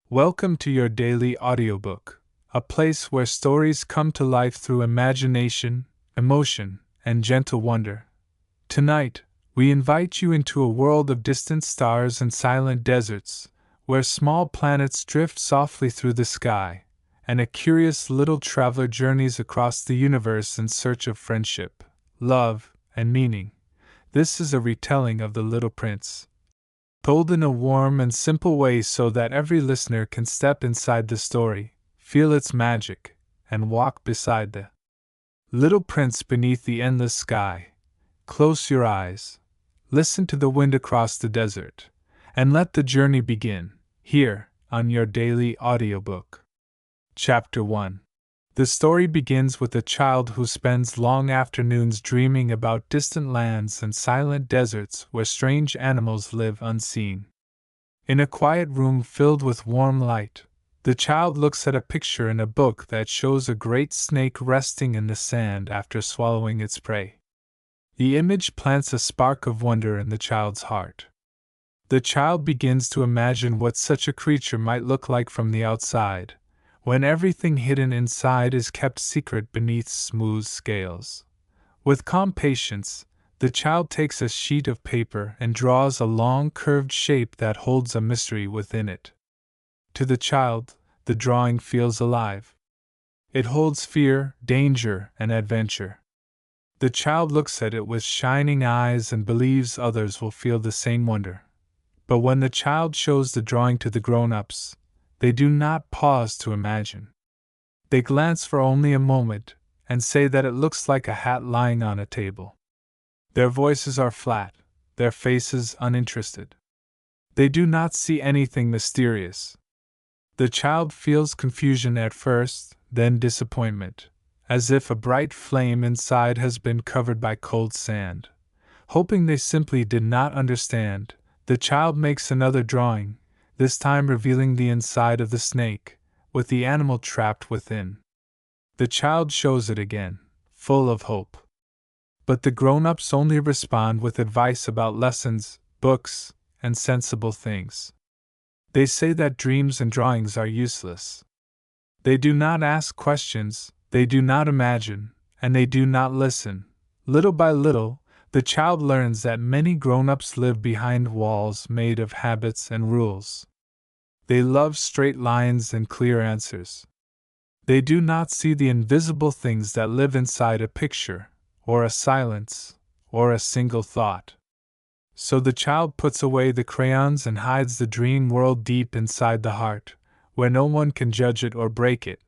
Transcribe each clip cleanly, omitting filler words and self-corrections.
Welcome to Your Daily Audiobook, a place where stories come to life through imagination, emotion, and gentle wonder. Tonight, we invite you into a world of distant stars and silent deserts, where small planets drift softly through the sky, and a curious little traveler journeys across the universe in search of friendship, love, and meaning. This is a retelling of The Little Prince, told in a warm and simple way so that every listener can step inside the story, feel its magic, and walk beside the little prince beneath the endless sky. Close your eyes, listen to the wind across the desert, and let the journey begin, here, on Your Daily Audiobook. Chapter 1. The story begins with a child who spends long afternoons dreaming about distant lands and silent deserts where strange animals live unseen. In a quiet room filled with warm light, the child looks at a picture in a book that shows a great snake resting in the sand after swallowing its prey. The image plants a spark of wonder in the child's heart. The child begins to imagine what such a creature might look like from the outside, when everything hidden inside is kept secret beneath smooth scales. With calm patience, the child takes a sheet of paper and draws a long curved shape that holds a mystery within it. To the child, the drawing feels alive. It holds fear, danger, and adventure. The child looks at it with shining eyes and believes others will feel the same wonder. But when the child shows the drawing to the grown-ups, they do not pause to imagine. They glance for only a moment and say that it looks like a hat lying on a table. Their voices are flat, their faces uninterested. They do not see anything mysterious. The child feels confusion at first, then disappointment, as if a bright flame inside has been covered by cold sand. Hoping they simply did not understand, the child makes another drawing, this time revealing the inside of the snake, with the animal trapped within. The child shows it again, full of hope. But the grown-ups only respond with advice about lessons, books, and sensible things. They say that dreams and drawings are useless. They do not ask questions, they do not imagine, and they do not listen. Little by little, the child learns that many grown-ups live behind walls made of habits and rules. They love straight lines and clear answers. They do not see the invisible things that live inside a picture, or a silence, or a single thought. So the child puts away the crayons and hides the dream world deep inside the heart, where no one can judge it or break it.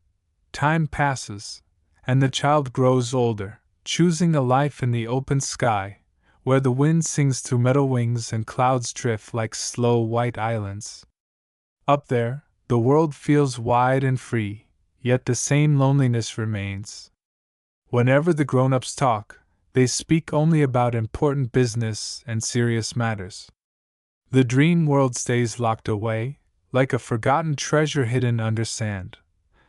Time passes, and the child grows older, choosing a life in the open sky, where the wind sings through meadow wings and clouds drift like slow white islands. Up there, the world feels wide and free, yet the same loneliness remains. Whenever the grown-ups talk, they speak only about important business and serious matters. The dream world stays locked away, like a forgotten treasure hidden under sand.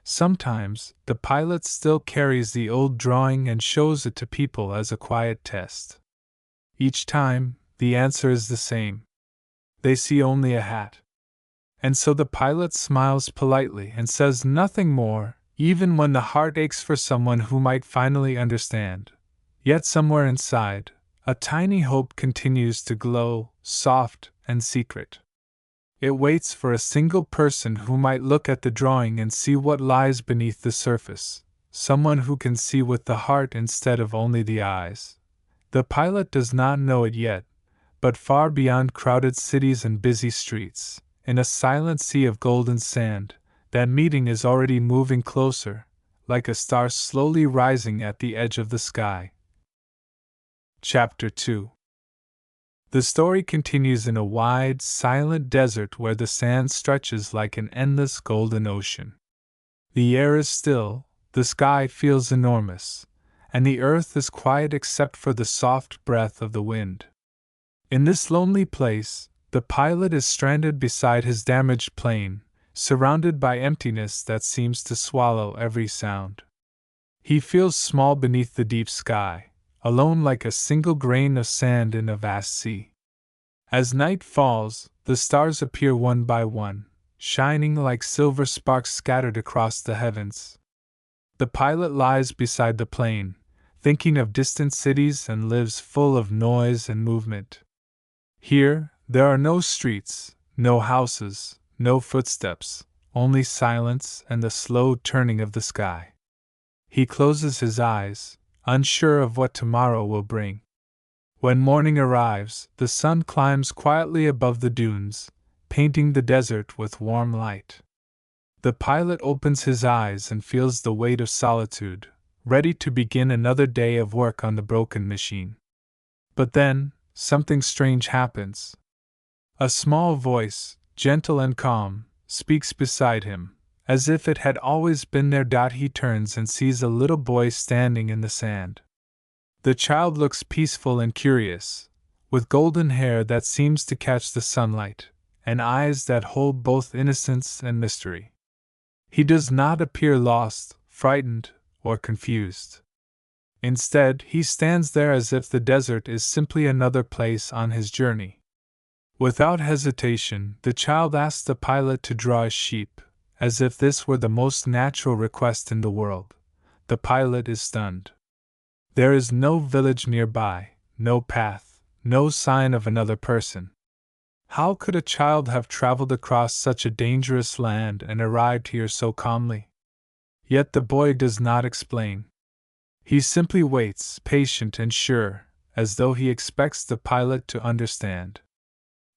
Sometimes, the pilot still carries the old drawing and shows it to people as a quiet test. Each time, the answer is the same. They see only a hat. And so the pilot smiles politely and says nothing more, even when the heart aches for someone who might finally understand. Yet somewhere inside, a tiny hope continues to glow, soft and secret. It waits for a single person who might look at the drawing and see what lies beneath the surface, someone who can see with the heart instead of only the eyes. The pilot does not know it yet, but far beyond crowded cities and busy streets, in a silent sea of golden sand, that meeting is already moving closer, like a star slowly rising at the edge of the sky. Chapter 2. The story continues in a wide, silent desert where the sand stretches like an endless golden ocean. The air is still, the sky feels enormous, and the earth is quiet except for the soft breath of the wind. In this lonely place, the pilot is stranded beside his damaged plane, surrounded by emptiness that seems to swallow every sound. He feels small beneath the deep sky, alone like a single grain of sand in a vast sea. As night falls, the stars appear one by one, shining like silver sparks scattered across the heavens. The pilot lies beside the plane, thinking of distant cities, and lives full of noise and movement. Here, there are no streets, no houses, no footsteps, only silence and the slow turning of the sky. He closes his eyes, unsure of what tomorrow will bring. When morning arrives, the sun climbs quietly above the dunes, painting the desert with warm light. The pilot opens his eyes and feels the weight of solitude, ready to begin another day of work on the broken machine. But then, something strange happens. A small voice, gentle and calm, speaks beside him, as if it had always been there. He turns and sees a little boy standing in the sand. The child looks peaceful and curious, with golden hair that seems to catch the sunlight, and eyes that hold both innocence and mystery. He does not appear lost, frightened, or confused. Instead, he stands there as if the desert is simply another place on his journey. Without hesitation, the child asks the pilot to draw a sheep, as if this were the most natural request in the world. The pilot is stunned. There is no village nearby, no path, no sign of another person. How could a child have traveled across such a dangerous land and arrived here so calmly? Yet the boy does not explain. He simply waits, patient and sure, as though he expects the pilot to understand.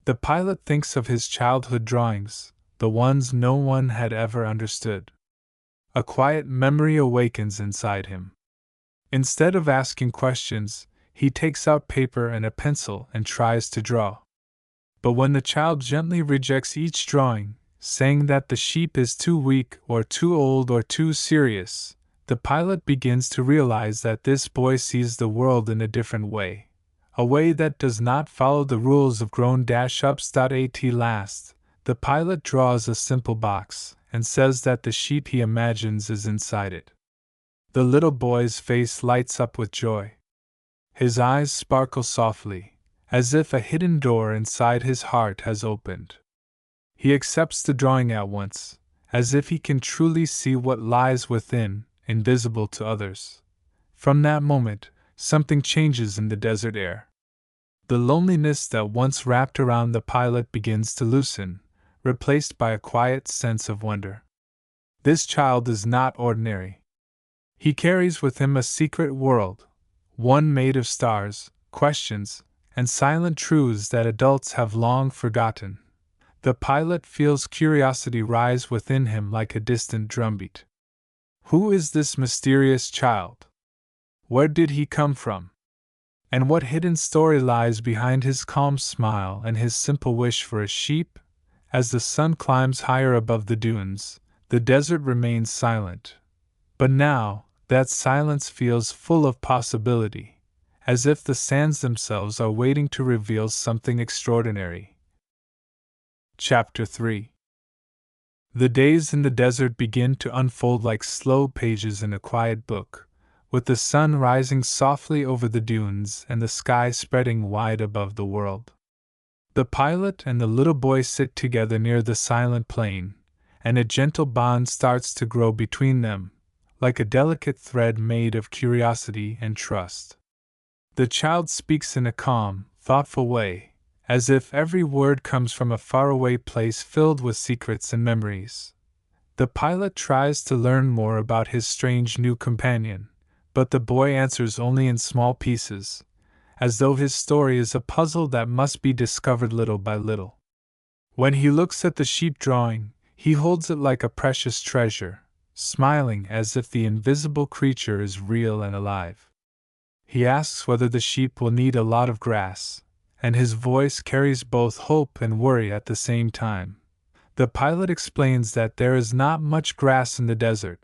The pilot thinks of his childhood drawings, the ones no one had ever understood. A quiet memory awakens inside him. Instead of asking questions, he takes out paper and a pencil and tries to draw. But when the child gently rejects each drawing, saying that the sheep is too weak or too old or too serious, the pilot begins to realize that this boy sees the world in a different way, a way that does not follow the rules of grown-ups. At last, the pilot draws a simple box and says that the sheep he imagines is inside it. The little boy's face lights up with joy. His eyes sparkle softly, as if a hidden door inside his heart has opened. He accepts the drawing at once, as if he can truly see what lies within, invisible to others. From that moment, something changes in the desert air. The loneliness that once wrapped around the pilot begins to loosen, replaced by a quiet sense of wonder. This child is not ordinary. He carries with him a secret world, one made of stars, questions, and silent truths that adults have long forgotten. The pilot feels curiosity rise within him like a distant drumbeat. Who is this mysterious child? Where did he come from? And what hidden story lies behind his calm smile and his simple wish for a sheep? As the sun climbs higher above the dunes, the desert remains silent. But now, that silence feels full of possibility, as if the sands themselves are waiting to reveal something extraordinary. Chapter 3. The days in the desert begin to unfold like slow pages in a quiet book, with the sun rising softly over the dunes and the sky spreading wide above the world. The pilot and the little boy sit together near the silent plain, and a gentle bond starts to grow between them, like a delicate thread made of curiosity and trust. The child speaks in a calm, thoughtful way, as if every word comes from a faraway place filled with secrets and memories. The pilot tries to learn more about his strange new companion, but the boy answers only in small pieces, as though his story is a puzzle that must be discovered little by little. When he looks at the sheep drawing, he holds it like a precious treasure, smiling as if the invisible creature is real and alive. He asks whether the sheep will need a lot of grass, and his voice carries both hope and worry at the same time. The pilot explains that there is not much grass in the desert,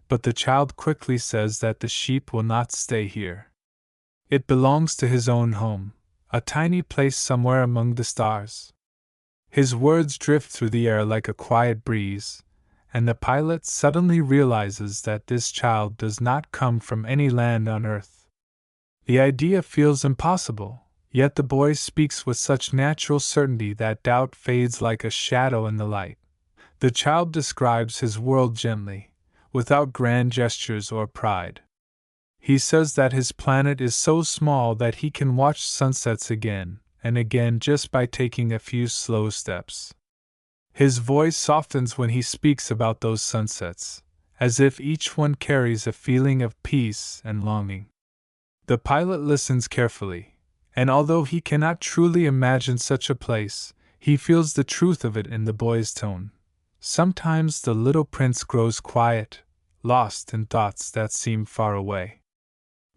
but the child quickly says that the sheep will not stay here. It belongs to his own home, a tiny place somewhere among the stars. His words drift through the air like a quiet breeze, and the pilot suddenly realizes that this child does not come from any land on earth. The idea feels impossible, yet the boy speaks with such natural certainty that doubt fades like a shadow in the light. The child describes his world gently, without grand gestures or pride. He says that his planet is so small that he can watch sunsets again and again just by taking a few slow steps. His voice softens when he speaks about those sunsets, as if each one carries a feeling of peace and longing. The pilot listens carefully, and although he cannot truly imagine such a place, he feels the truth of it in the boy's tone. Sometimes the little prince grows quiet, lost in thoughts that seem far away.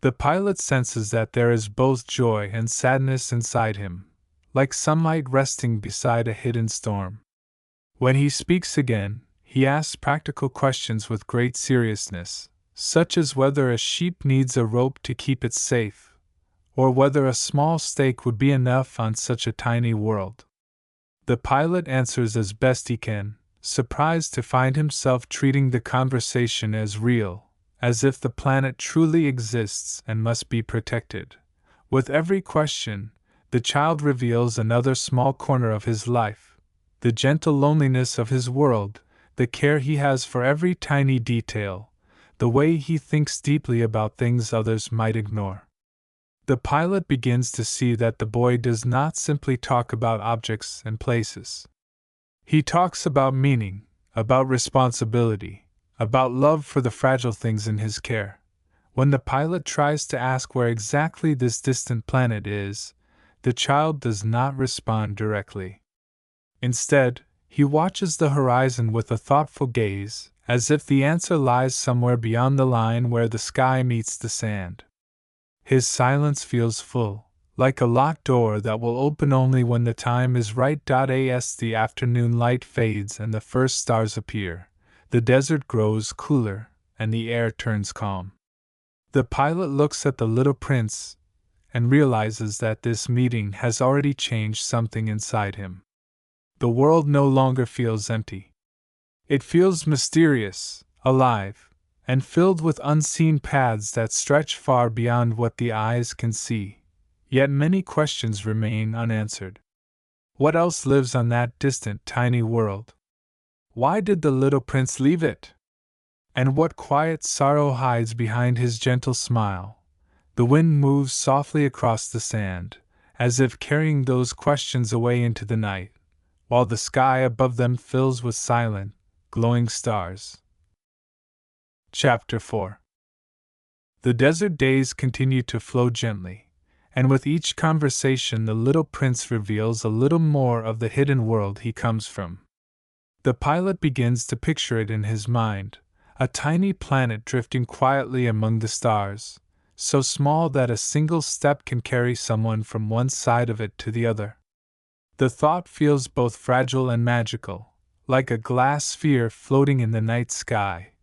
The pilot senses that there is both joy and sadness inside him, like sunlight resting beside a hidden storm. When he speaks again, he asks practical questions with great seriousness, such as whether a sheep needs a rope to keep it safe, or whether a small stake would be enough on such a tiny world. The pilot answers as best he can, surprised to find himself treating the conversation as real, as if the planet truly exists and must be protected. With every question, the child reveals another small corner of his life, the gentle loneliness of his world, the care he has for every tiny detail, the way he thinks deeply about things others might ignore. The pilot begins to see that the boy does not simply talk about objects and places. He talks about meaning, about responsibility, about love for the fragile things in his care. When the pilot tries to ask where exactly this distant planet is, the child does not respond directly. Instead, he watches the horizon with a thoughtful gaze, as if the answer lies somewhere beyond the line where the sky meets the sand. His silence feels full, like a locked door that will open only when the time is right. As the afternoon light fades and the first stars appear, the desert grows cooler and the air turns calm. The pilot looks at the little prince and realizes that this meeting has already changed something inside him. The world no longer feels empty. It feels mysterious, alive, and filled with unseen paths that stretch far beyond what the eyes can see. Yet many questions remain unanswered. What else lives on that distant, tiny world? Why did the little prince leave it? And what quiet sorrow hides behind his gentle smile? The wind moves softly across the sand, as if carrying those questions away into the night, while the sky above them fills with silent, glowing stars. Chapter 4. The desert days continue to flow gently, and with each conversation the little prince reveals a little more of the hidden world he comes from. The pilot begins to picture it in his mind, a tiny planet drifting quietly among the stars, so small that a single step can carry someone from one side of it to the other. The thought feels both fragile and magical, like a glass sphere floating in the night sky.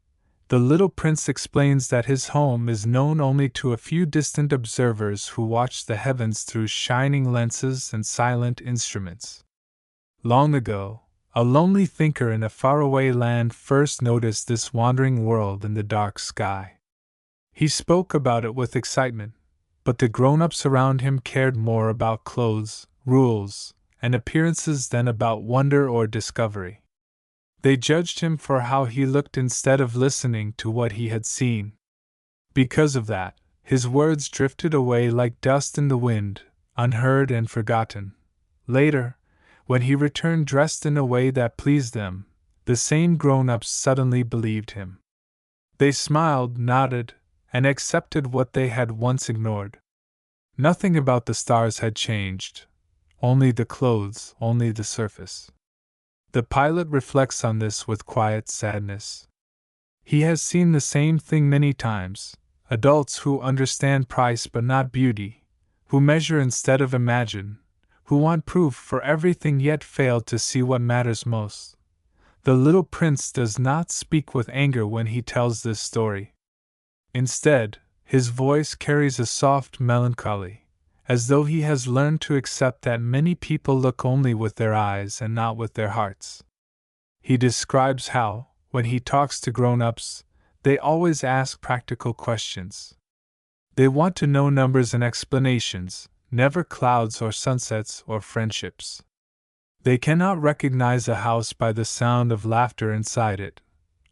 The little prince explains that his home is known only to a few distant observers who watch the heavens through shining lenses and silent instruments. Long ago, a lonely thinker in a faraway land first noticed this wandering world in the dark sky. He spoke about it with excitement, but the grown-ups around him cared more about clothes, rules, and appearances than about wonder or discovery. They judged him for how he looked instead of listening to what he had seen. Because of that, his words drifted away like dust in the wind, unheard and forgotten. Later, when he returned dressed in a way that pleased them, the same grown-ups suddenly believed him. They smiled, nodded, and accepted what they had once ignored. Nothing about the stars had changed. Only the clothes, only the surface. The pilot reflects on this with quiet sadness. He has seen the same thing many times, adults who understand price but not beauty, who measure instead of imagine, who want proof for everything yet fail to see what matters most. The little prince does not speak with anger when he tells this story. Instead, his voice carries a soft melancholy, as though he has learned to accept that many people look only with their eyes and not with their hearts. He describes how, when he talks to grown-ups, they always ask practical questions. They want to know numbers and explanations, never clouds or sunsets or friendships. They cannot recognize a house by the sound of laughter inside it,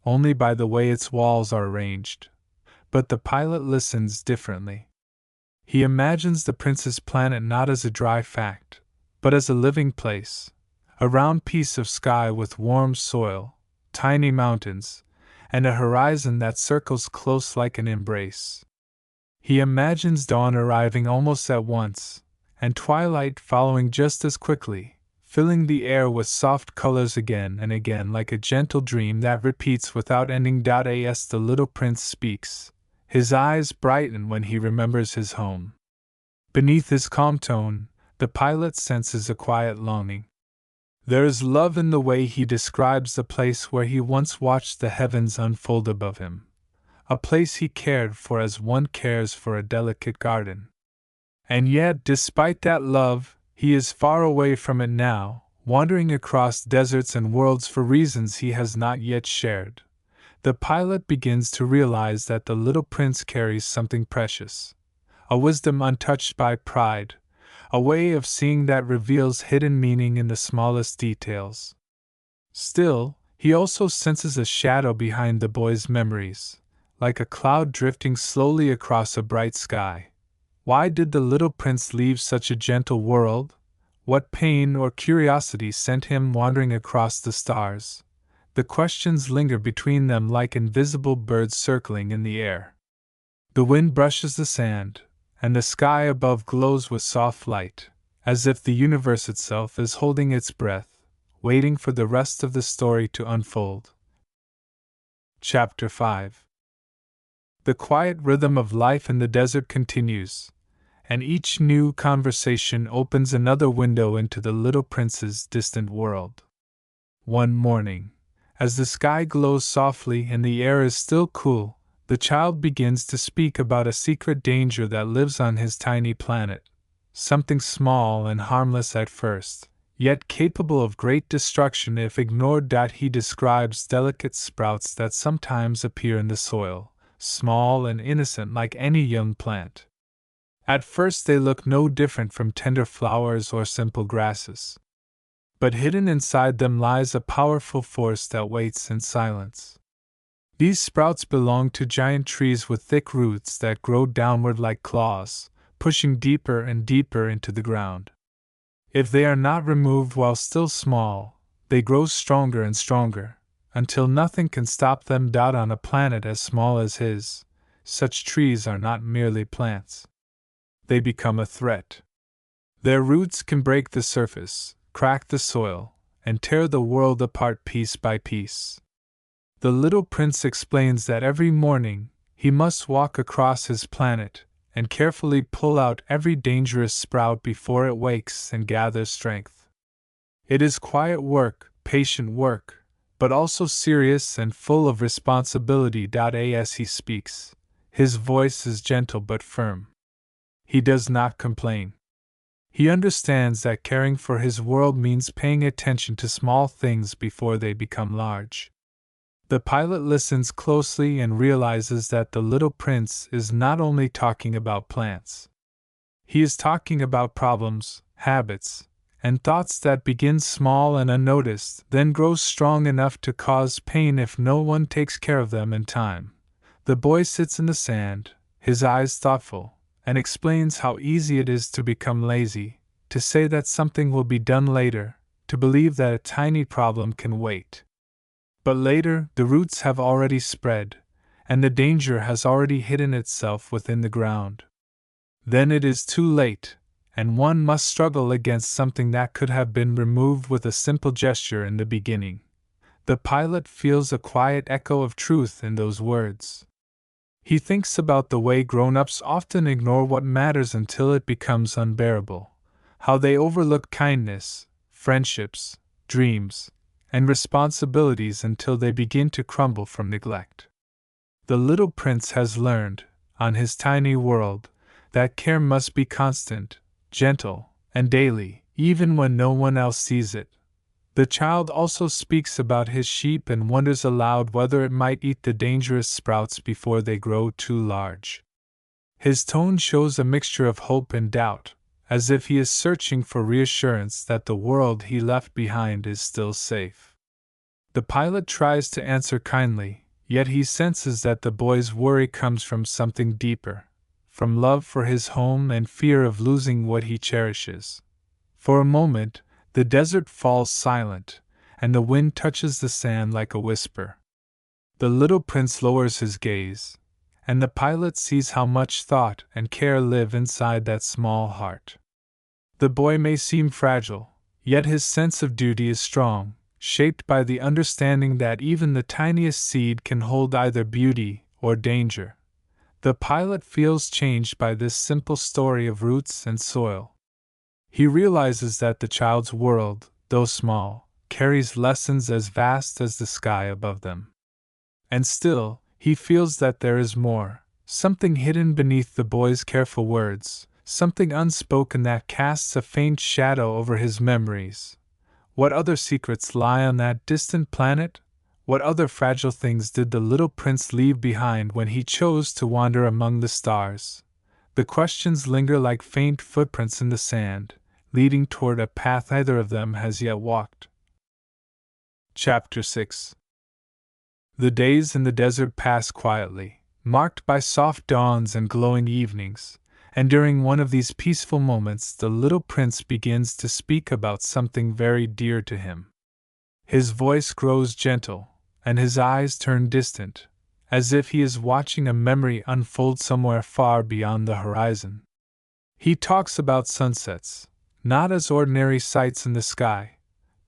only by the way its walls are arranged. But the pilot listens differently. He imagines the prince's planet not as a dry fact, but as a living place, a round piece of sky with warm soil, tiny mountains, and a horizon that circles close like an embrace. He imagines dawn arriving almost at once, and twilight following just as quickly, filling the air with soft colors again and again like a gentle dream that repeats without ending. As the little prince speaks, his eyes brighten when he remembers his home. Beneath his calm tone, the pilot senses a quiet longing. There is love in the way he describes the place where he once watched the heavens unfold above him, a place he cared for as one cares for a delicate garden. And yet, despite that love, he is far away from it now, wandering across deserts and worlds for reasons he has not yet shared. The pilot begins to realize that the little prince carries something precious, a wisdom untouched by pride, a way of seeing that reveals hidden meaning in the smallest details. Still, he also senses a shadow behind the boy's memories, like a cloud drifting slowly across a bright sky. Why did the little prince leave such a gentle world? What pain or curiosity sent him wandering across the stars? The questions linger between them like invisible birds circling in the air. The wind brushes the sand, and the sky above glows with soft light, as if the universe itself is holding its breath, waiting for the rest of the story to unfold. Chapter 5. The quiet rhythm of life in the desert continues, and each new conversation opens another window into the little prince's distant world. One morning, as the sky glows softly and the air is still cool, the child begins to speak about a secret danger that lives on his tiny planet, something small and harmless at first, yet capable of great destruction if ignored. He describes delicate sprouts that sometimes appear in the soil, small and innocent like any young plant. At first they look no different from tender flowers or simple grasses. But hidden inside them lies a powerful force that waits in silence. These sprouts belong to giant trees with thick roots that grow downward like claws, pushing deeper and deeper into the ground. If they are not removed while still small, they grow stronger and stronger, until nothing can stop them. On a planet as small as his, such trees are not merely plants. They become a threat. Their roots can break the surface, crack the soil, and tear the world apart piece by piece. The little prince explains that every morning he must walk across his planet and carefully pull out every dangerous sprout before it wakes and gathers strength. It is quiet work, patient work, but also serious and full of responsibility. As he speaks, his voice is gentle but firm. He does not complain. He understands that caring for his world means paying attention to small things before they become large. The pilot listens closely and realizes that the little prince is not only talking about plants. He is talking about problems, habits, and thoughts that begin small and unnoticed, then grow strong enough to cause pain if no one takes care of them in time. The boy sits in the sand, his eyes thoughtful, and explains how easy it is to become lazy, to say that something will be done later, to believe that a tiny problem can wait. But later, the roots have already spread, and the danger has already hidden itself within the ground. Then it is too late, and one must struggle against something that could have been removed with a simple gesture in the beginning. The pilot feels a quiet echo of truth in those words. He thinks about the way grown-ups often ignore what matters until it becomes unbearable, how they overlook kindness, friendships, dreams, and responsibilities until they begin to crumble from neglect. The little prince has learned, on his tiny world, that care must be constant, gentle, and daily, even when no one else sees it. The child also speaks about his sheep and wonders aloud whether it might eat the dangerous sprouts before they grow too large. His tone shows a mixture of hope and doubt, as if he is searching for reassurance that the world he left behind is still safe. The pilot tries to answer kindly, yet he senses that the boy's worry comes from something deeper, from love for his home and fear of losing what he cherishes. For a moment, the desert falls silent, and the wind touches the sand like a whisper. The little prince lowers his gaze, and the pilot sees how much thought and care live inside that small heart. The boy may seem fragile, yet his sense of duty is strong, shaped by the understanding that even the tiniest seed can hold either beauty or danger. The pilot feels changed by this simple story of roots and soil. He realizes that the child's world, though small, carries lessons as vast as the sky above them. And still, he feels that there is more, something hidden beneath the boy's careful words, something unspoken that casts a faint shadow over his memories. What other secrets lie on that distant planet? What other fragile things did the little prince leave behind when he chose to wander among the stars? The questions linger like faint footprints in the sand, leading toward a path neither of them has yet walked. Chapter 6. The days in the desert pass quietly, marked by soft dawns and glowing evenings, and during one of these peaceful moments the little prince begins to speak about something very dear to him. His voice grows gentle, and his eyes turn distant, as if he is watching a memory unfold somewhere far beyond the horizon. He talks about sunsets, not as ordinary sights in the sky,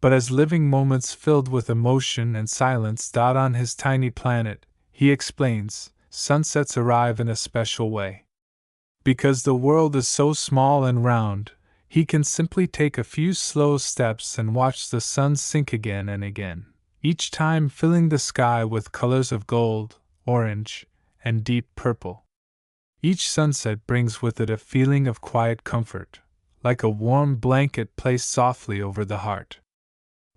but as living moments filled with emotion and silence. On his tiny planet, he explains, sunsets arrive in a special way. Because the world is so small and round, he can simply take a few slow steps and watch the sun sink again and again, each time filling the sky with colors of gold, orange, and deep purple. Each sunset brings with it a feeling of quiet comfort, like a warm blanket placed softly over the heart.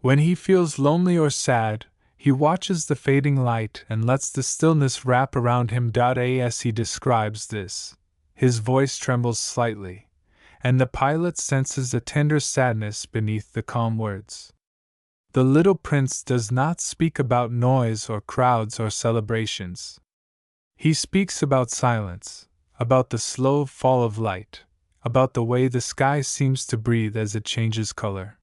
When he feels lonely or sad, he watches the fading light and lets the stillness wrap around him. As he describes this, his voice trembles slightly, and the pilot senses a tender sadness beneath the calm words. The little prince does not speak about noise or crowds or celebrations. He speaks about silence, about the slow fall of light, about the way the sky seems to breathe as it changes color.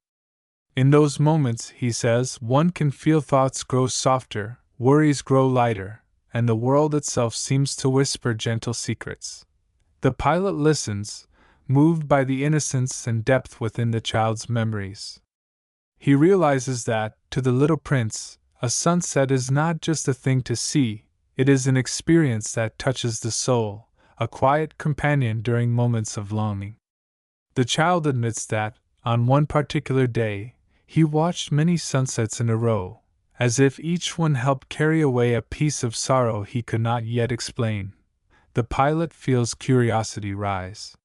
In those moments, he says, one can feel thoughts grow softer, worries grow lighter, and the world itself seems to whisper gentle secrets. The pilot listens, moved by the innocence and depth within the child's memories. He realizes that, to the little prince, a sunset is not just a thing to see, it is an experience that touches the soul, a quiet companion during moments of longing. The child admits that, on one particular day, he watched many sunsets in a row, as if each one helped carry away a piece of sorrow he could not yet explain. The pilot feels curiosity rise.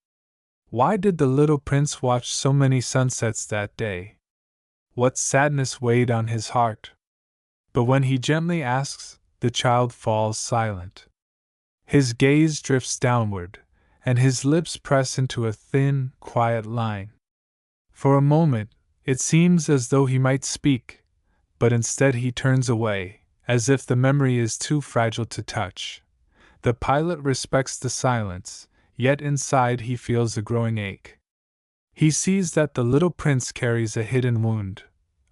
Why did the little prince watch so many sunsets that day? What sadness weighed on his heart? But when he gently asks, the child falls silent. His gaze drifts downward, and his lips press into a thin, quiet line. For a moment, it seems as though he might speak, but instead he turns away, as if the memory is too fragile to touch. The pilot respects the silence, yet inside he feels a growing ache. He sees that the little prince carries a hidden wound,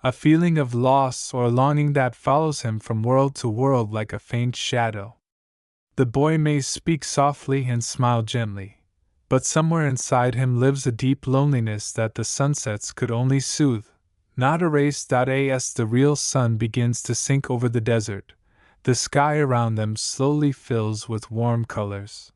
a feeling of loss or longing that follows him from world to world like a faint shadow. The boy may speak softly and smile gently, but somewhere inside him lives a deep loneliness that the sunsets could only soothe, not erase. As the real sun begins to sink over the desert, the sky around them slowly fills with warm colors.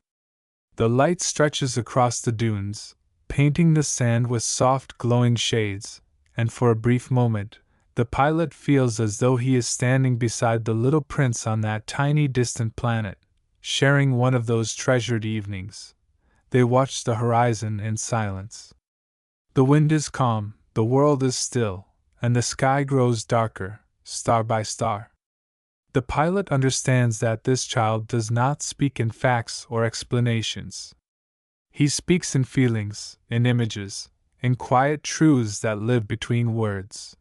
The light stretches across the dunes, painting the sand with soft glowing shades, and for a brief moment, the pilot feels as though he is standing beside the little prince on that tiny distant planet, sharing one of those treasured evenings. They watch the horizon in silence. The wind is calm, the world is still, and the sky grows darker, star by star. The pilot understands that this child does not speak in facts or explanations. He speaks in feelings, in images, in quiet truths that live between words.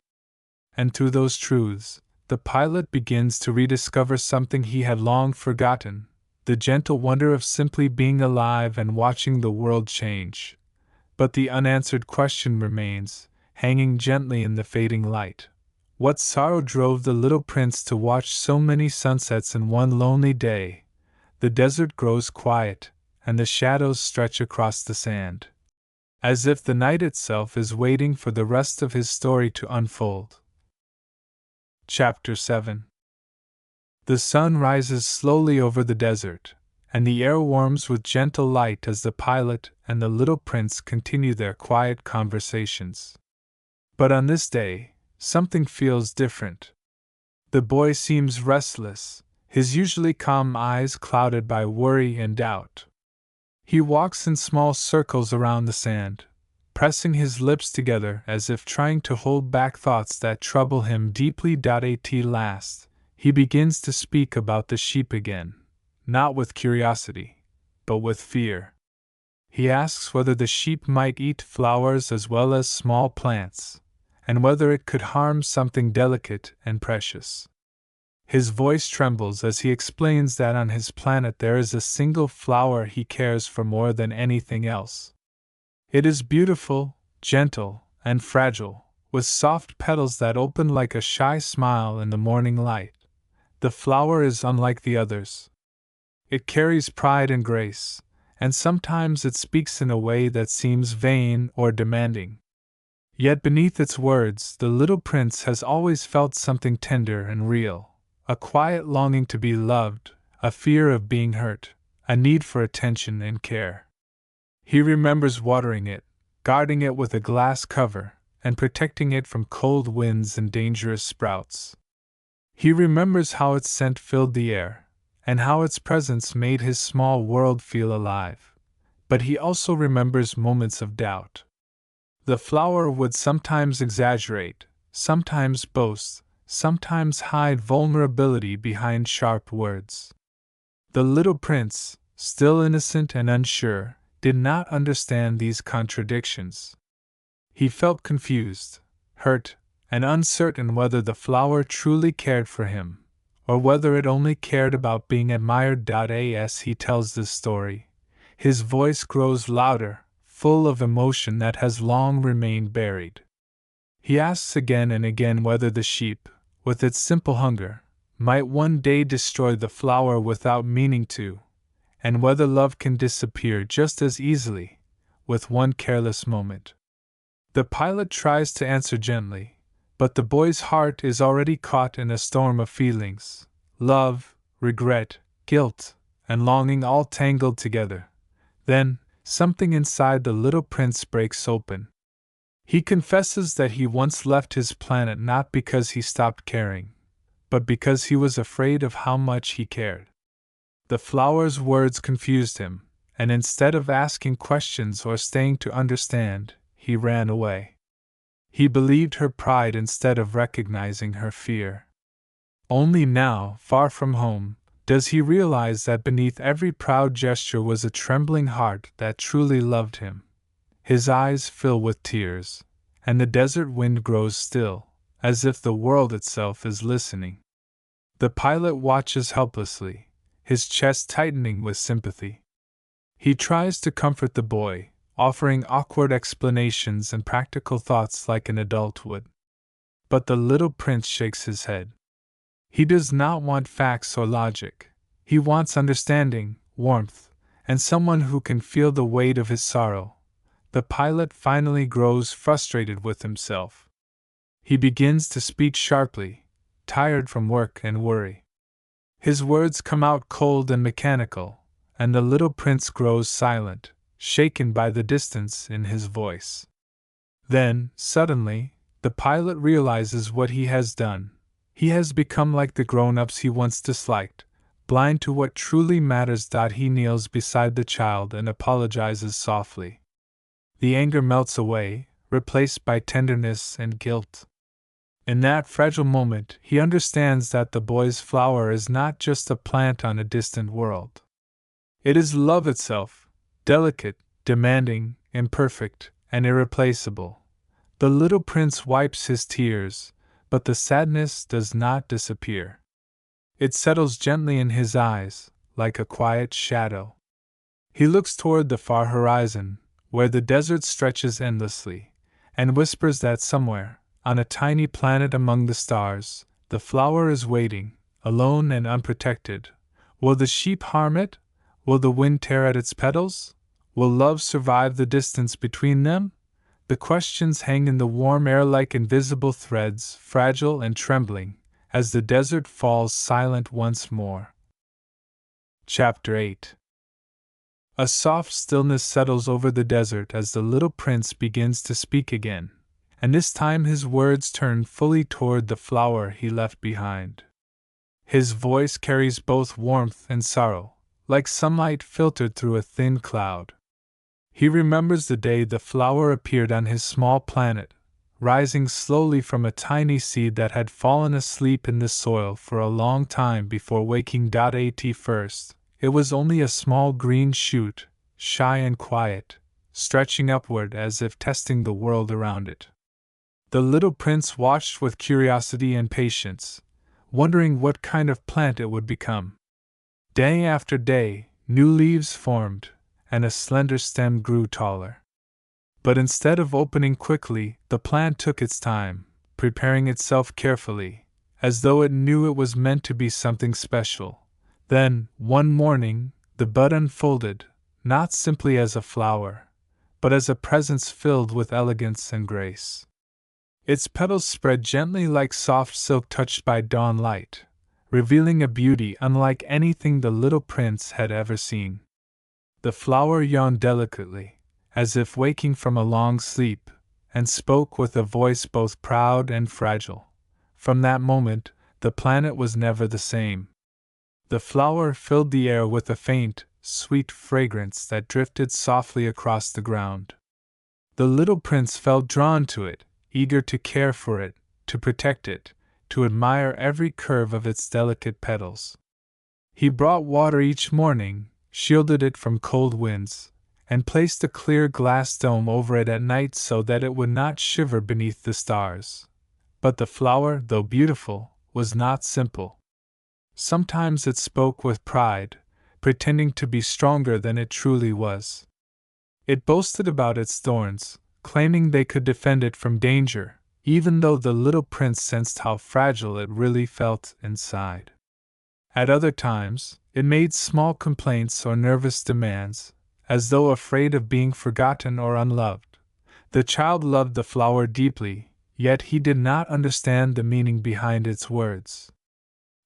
And through those truths, the pilot begins to rediscover something he had long forgotten, the gentle wonder of simply being alive and watching the world change. But the unanswered question remains, hanging gently in the fading light. What sorrow drove the little prince to watch so many sunsets in one lonely day? The desert grows quiet, and the shadows stretch across the sand, as if the night itself is waiting for the rest of his story to unfold. Chapter 7. The sun rises slowly over the desert, and the air warms with gentle light as the pilot and the little prince continue their quiet conversations. But on this day, something feels different. The boy seems restless, his usually calm eyes clouded by worry and doubt. He walks in small circles around the sand, pressing his lips together as if trying to hold back thoughts that trouble him deeply. At last, he begins to speak about the sheep again, not with curiosity, but with fear. He asks whether the sheep might eat flowers as well as small plants, and whether it could harm something delicate and precious. His voice trembles as he explains that on his planet there is a single flower he cares for more than anything else. It is beautiful, gentle, and fragile, with soft petals that open like a shy smile in the morning light. The flower is unlike the others. It carries pride and grace, and sometimes it speaks in a way that seems vain or demanding. Yet beneath its words, the little prince has always felt something tender and real, a quiet longing to be loved, a fear of being hurt, a need for attention and care. He remembers watering it, guarding it with a glass cover, and protecting it from cold winds and dangerous sprouts. He remembers how its scent filled the air, and how its presence made his small world feel alive. But he also remembers moments of doubt. The flower would sometimes exaggerate, sometimes boast, sometimes hide vulnerability behind sharp words. The little prince, still innocent and unsure, did not understand these contradictions. He felt confused, hurt, and uncertain whether the flower truly cared for him, or whether it only cared about being admired. As he tells this story, his voice grows louder, full of emotion that has long remained buried. He asks again and again whether the sheep, with its simple hunger, might one day destroy the flower without meaning to, and whether love can disappear just as easily, with one careless moment. The pilot tries to answer gently, but the boy's heart is already caught in a storm of feelings, love, regret, guilt, and longing all tangled together. Then, something inside the little prince breaks open. He confesses that he once left his planet not because he stopped caring, but because he was afraid of how much he cared. The flower's words confused him, and instead of asking questions or staying to understand, he ran away. He believed her pride instead of recognizing her fear. Only now, far from home, does he realize that beneath every proud gesture was a trembling heart that truly loved him. His eyes fill with tears, and the desert wind grows still, as if the world itself is listening. The pilot watches helplessly, his chest tightening with sympathy. He tries to comfort the boy, offering awkward explanations and practical thoughts like an adult would. But the little prince shakes his head. He does not want facts or logic. He wants understanding, warmth, and someone who can feel the weight of his sorrow. The pilot finally grows frustrated with himself. He begins to speak sharply, tired from work and worry. His words come out cold and mechanical, and the little prince grows silent, shaken by the distance in his voice. Then, suddenly, the pilot realizes what he has done. He has become like the grown-ups he once disliked, blind to what truly matters. He kneels beside the child and apologizes softly. The anger melts away, replaced by tenderness and guilt. In that fragile moment, he understands that the boy's flower is not just a plant on a distant world. It is love itself, delicate, demanding, imperfect, and irreplaceable. The little prince wipes his tears, but the sadness does not disappear. It settles gently in his eyes, like a quiet shadow. He looks toward the far horizon, where the desert stretches endlessly, and whispers that somewhere, on a tiny planet among the stars, the flower is waiting, alone and unprotected. Will the sheep harm it? Will the wind tear at its petals? Will love survive the distance between them? The questions hang in the warm air like invisible threads, fragile and trembling, as the desert falls silent once more. Chapter 8. A soft stillness settles over the desert as the little prince begins to speak again, and this time his words turn fully toward the flower he left behind. His voice carries both warmth and sorrow, like sunlight filtered through a thin cloud. He remembers the day the flower appeared on his small planet, rising slowly from a tiny seed that had fallen asleep in the soil for a long time before waking. At first, it was only a small green shoot, shy and quiet, stretching upward as if testing the world around it. The little prince watched with curiosity and patience, wondering what kind of plant it would become. Day after day, new leaves formed, and a slender stem grew taller. But instead of opening quickly, the plant took its time, preparing itself carefully, as though it knew it was meant to be something special. Then, one morning, the bud unfolded, not simply as a flower, but as a presence filled with elegance and grace. Its petals spread gently like soft silk touched by dawn light, revealing a beauty unlike anything the little prince had ever seen. The flower yawned delicately, as if waking from a long sleep, and spoke with a voice both proud and fragile. From that moment, the planet was never the same. The flower filled the air with a faint, sweet fragrance that drifted softly across the ground. The little prince felt drawn to it, eager to care for it, to protect it, to admire every curve of its delicate petals. He brought water each morning, shielded it from cold winds, and placed a clear glass dome over it at night so that it would not shiver beneath the stars. But the flower, though beautiful, was not simple. Sometimes it spoke with pride, pretending to be stronger than it truly was. It boasted about its thorns, claiming they could defend it from danger, even though the little prince sensed how fragile it really felt inside. At other times, it made small complaints or nervous demands, as though afraid of being forgotten or unloved. The child loved the flower deeply, yet he did not understand the meaning behind its words.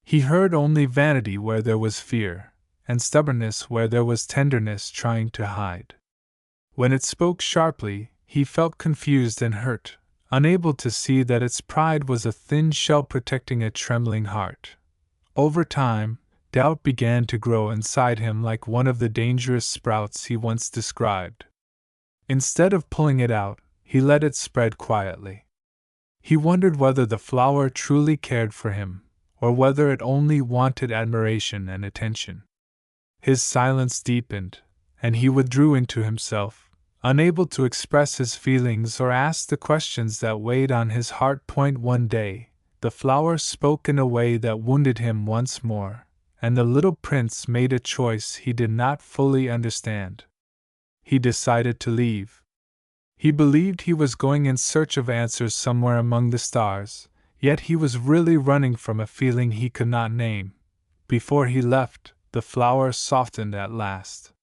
He heard only vanity where there was fear, and stubbornness where there was tenderness trying to hide. When it spoke sharply, he felt confused and hurt, unable to see that its pride was a thin shell protecting a trembling heart. Over time, doubt began to grow inside him like one of the dangerous sprouts he once described. Instead of pulling it out, he let it spread quietly. He wondered whether the flower truly cared for him, or whether it only wanted admiration and attention. His silence deepened, and he withdrew into himself, unable to express his feelings or ask the questions that weighed on his heart. One day, the flower spoke in a way that wounded him once more, and the little prince made a choice he did not fully understand. He decided to leave. He believed he was going in search of answers somewhere among the stars, yet he was really running from a feeling he could not name. Before he left, the flower softened at last.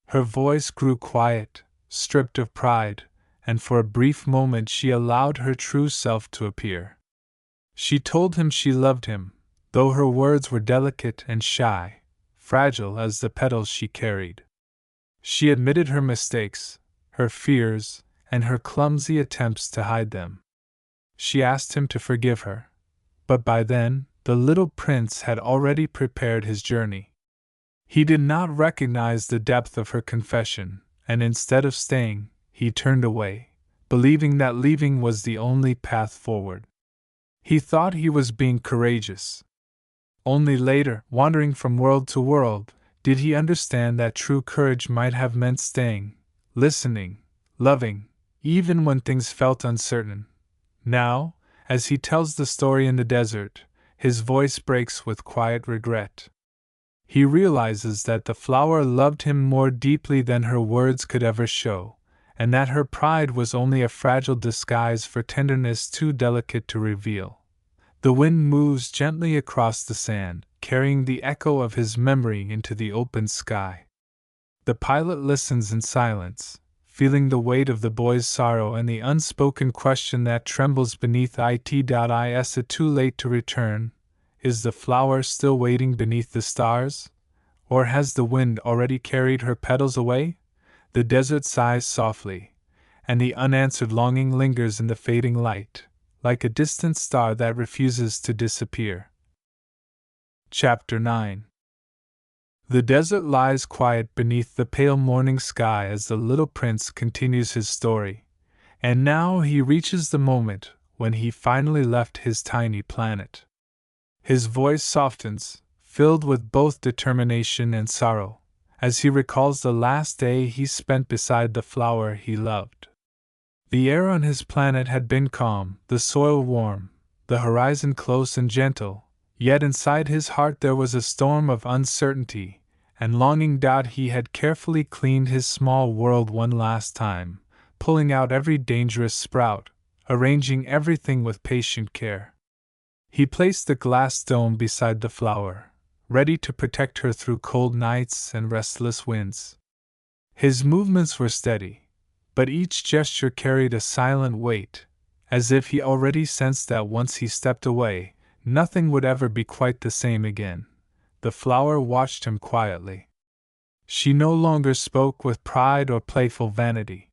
Her voice grew quiet, stripped of pride, and for a brief moment she allowed her true self to appear. She told him she loved him, though her words were delicate and shy, fragile as the petals she carried. She admitted her mistakes, her fears, and her clumsy attempts to hide them. She asked him to forgive her, but by then, the little prince had already prepared his journey. He did not recognize the depth of her confession, and instead of staying, he turned away, believing that leaving was the only path forward. He thought he was being courageous. Only later, wandering from world to world, did he understand that true courage might have meant staying, listening, loving, even when things felt uncertain. Now, as he tells the story in the desert, his voice breaks with quiet regret. He realizes that the flower loved him more deeply than her words could ever show, and that her pride was only a fragile disguise for tenderness too delicate to reveal. The wind moves gently across the sand, carrying the echo of his memory into the open sky. The pilot listens in silence, feeling the weight of the boy's sorrow and the unspoken question that trembles beneath it. Is it too late to return? Is the flower still waiting beneath the stars? Or has the wind already carried her petals away? The desert sighs softly, and the unanswered longing lingers in the fading light, like a distant star that refuses to disappear. Chapter 9. The desert lies quiet beneath the pale morning sky as the little prince continues his story, and now he reaches the moment when he finally left his tiny planet. His voice softens, filled with both determination and sorrow, as he recalls the last day he spent beside the flower he loved. The air on his planet had been calm, the soil warm, the horizon close and gentle, yet inside his heart there was a storm of uncertainty and longing. He had carefully cleaned his small world one last time, pulling out every dangerous sprout, arranging everything with patient care. He placed the glass dome beside the flower, ready to protect her through cold nights and restless winds. His movements were steady, but each gesture carried a silent weight, as if he already sensed that once he stepped away, nothing would ever be quite the same again. The flower watched him quietly. She no longer spoke with pride or playful vanity.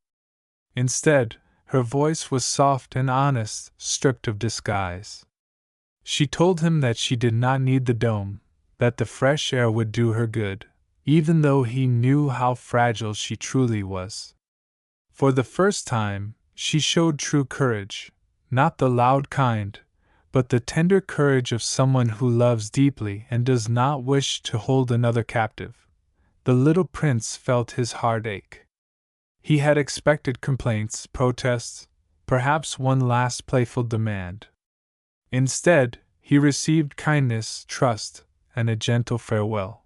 Instead, her voice was soft and honest, stripped of disguise. She told him that she did not need the dome, that the fresh air would do her good, even though he knew how fragile she truly was. For the first time, she showed true courage, not the loud kind, but the tender courage of someone who loves deeply and does not wish to hold another captive. The little prince felt his heart ache. He had expected complaints, protests, perhaps one last playful demand. Instead, he received kindness, trust, and a gentle farewell.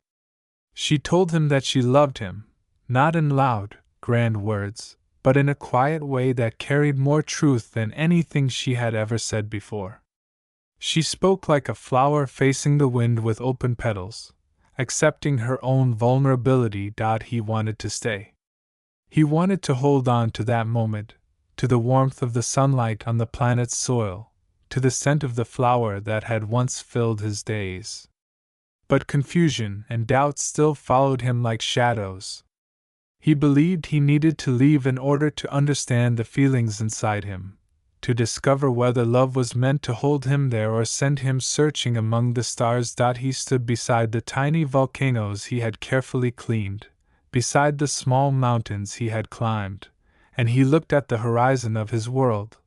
She told him that she loved him, not in loud, grand words, but in a quiet way that carried more truth than anything she had ever said before. She spoke like a flower facing the wind with open petals, accepting her own vulnerability. He wanted to stay. He wanted to hold on to that moment, to the warmth of the sunlight on the planet's soil, to the scent of the flower that had once filled his days. But confusion and doubt still followed him like shadows. He believed he needed to leave in order to understand the feelings inside him, to discover whether love was meant to hold him there or send him searching among the stars. He stood beside the tiny volcanoes he had carefully cleaned, beside the small mountains he had climbed, and he looked at the horizon of his world,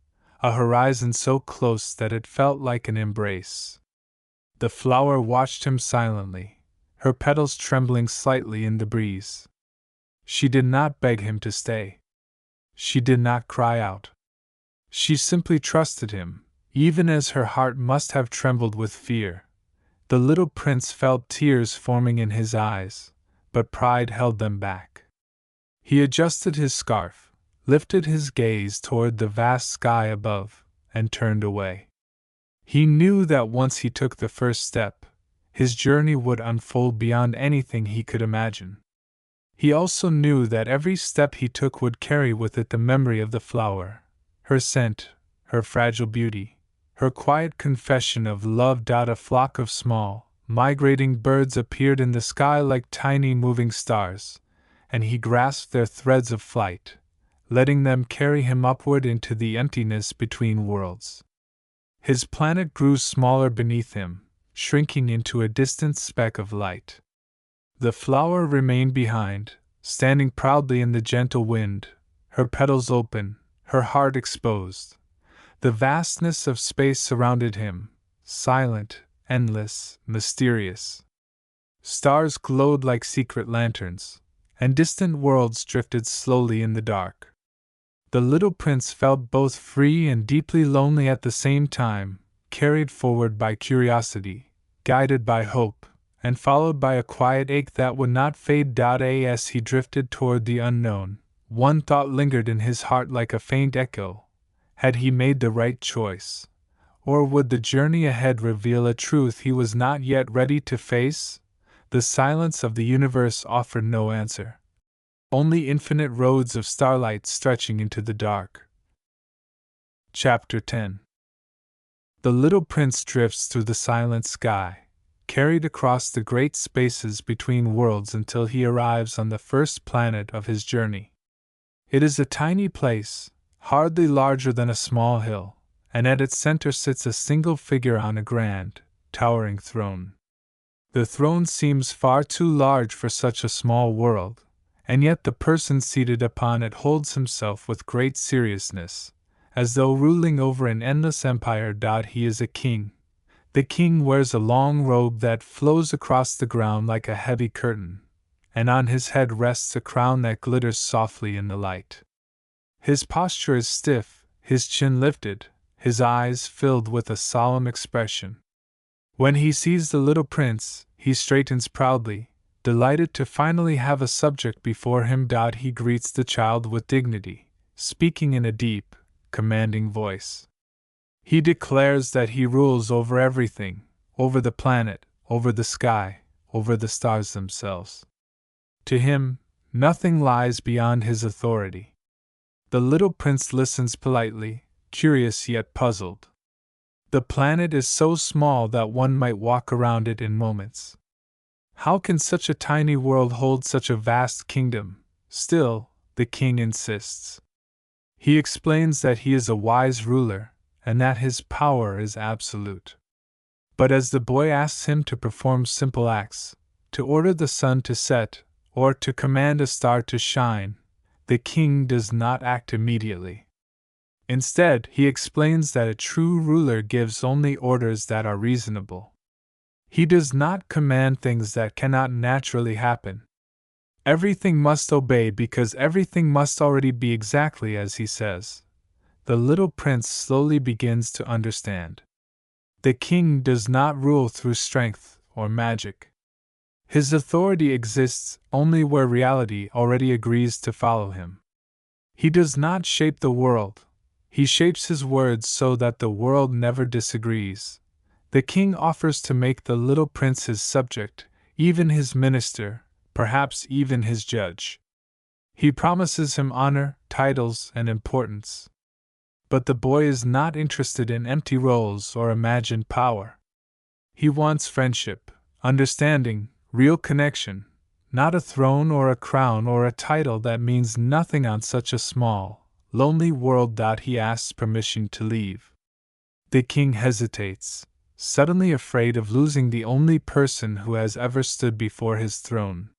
a horizon so close that it felt like an embrace. The flower watched him silently, her petals trembling slightly in the breeze. She did not beg him to stay. She did not cry out. She simply trusted him, even as her heart must have trembled with fear. The little prince felt tears forming in his eyes, but pride held them back. He adjusted his scarf, lifted his gaze toward the vast sky above, and turned away. He knew that once he took the first step, his journey would unfold beyond anything he could imagine. He also knew that every step he took would carry with it the memory of the flower, her scent, her fragile beauty, her quiet confession of love. A flock of small, migrating birds appeared in the sky like tiny moving stars, and he grasped their threads of flight, letting them carry him upward into the emptiness between worlds. His planet grew smaller beneath him, shrinking into a distant speck of light. The flower remained behind, standing proudly in the gentle wind, her petals open, her heart exposed. The vastness of space surrounded him, silent, endless, mysterious. Stars glowed like secret lanterns, and distant worlds drifted slowly in the dark. The little prince felt both free and deeply lonely at the same time, carried forward by curiosity, guided by hope, and followed by a quiet ache that would not fade. As he drifted toward the unknown, one thought lingered in his heart like a faint echo. Had he made the right choice? Or would the journey ahead reveal a truth he was not yet ready to face? The silence of the universe offered no answer. Only infinite roads of starlight stretching into the dark. Chapter 10. The little prince drifts through the silent sky, carried across the great spaces between worlds until he arrives on the first planet of his journey. It is a tiny place, hardly larger than a small hill, and at its center sits a single figure on a grand, towering throne. The throne seems far too large for such a small world, and yet the person seated upon it holds himself with great seriousness, as though ruling over an endless empire. He is a king. The king wears a long robe that flows across the ground like a heavy curtain, and on his head rests a crown that glitters softly in the light. His posture is stiff, his chin lifted, his eyes filled with a solemn expression. When he sees the little prince, he straightens proudly, delighted to finally have a subject before him. He greets the child with dignity, speaking in a deep, commanding voice. He declares that he rules over everything, over the planet, over the sky, over the stars themselves. To him, nothing lies beyond his authority. The little prince listens politely, curious yet puzzled. The planet is so small that one might walk around it in moments. How can such a tiny world hold such a vast kingdom? Still, the king insists. He explains that he is a wise ruler, and that his power is absolute. But as the boy asks him to perform simple acts, to order the sun to set, or to command a star to shine, the king does not act immediately. Instead, he explains that a true ruler gives only orders that are reasonable. He does not command things that cannot naturally happen. Everything must obey because everything must already be exactly as he says. The little prince slowly begins to understand. The king does not rule through strength or magic. His authority exists only where reality already agrees to follow him. He does not shape the world. He shapes his words so that the world never disagrees. The king offers to make the little prince his subject, even his minister, perhaps even his judge. He promises him honor, titles, and importance. But the boy is not interested in empty roles or imagined power. He wants friendship, understanding, real connection, not a throne or a crown or a title that means nothing on such a small, lonely world. He asks permission to leave. The king hesitates, suddenly afraid of losing the only person who has ever stood before his throne.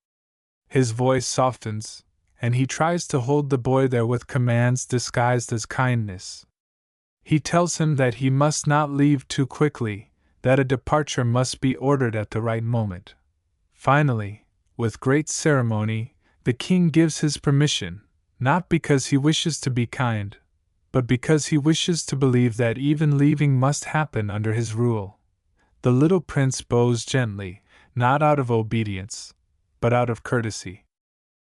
His voice softens, and he tries to hold the boy there with commands disguised as kindness. He tells him that he must not leave too quickly, that a departure must be ordered at the right moment. Finally, with great ceremony, the king gives his permission, not because he wishes to be kind, but because he wishes to believe that even leaving must happen under his rule. The little prince bows gently, not out of obedience, but out of courtesy.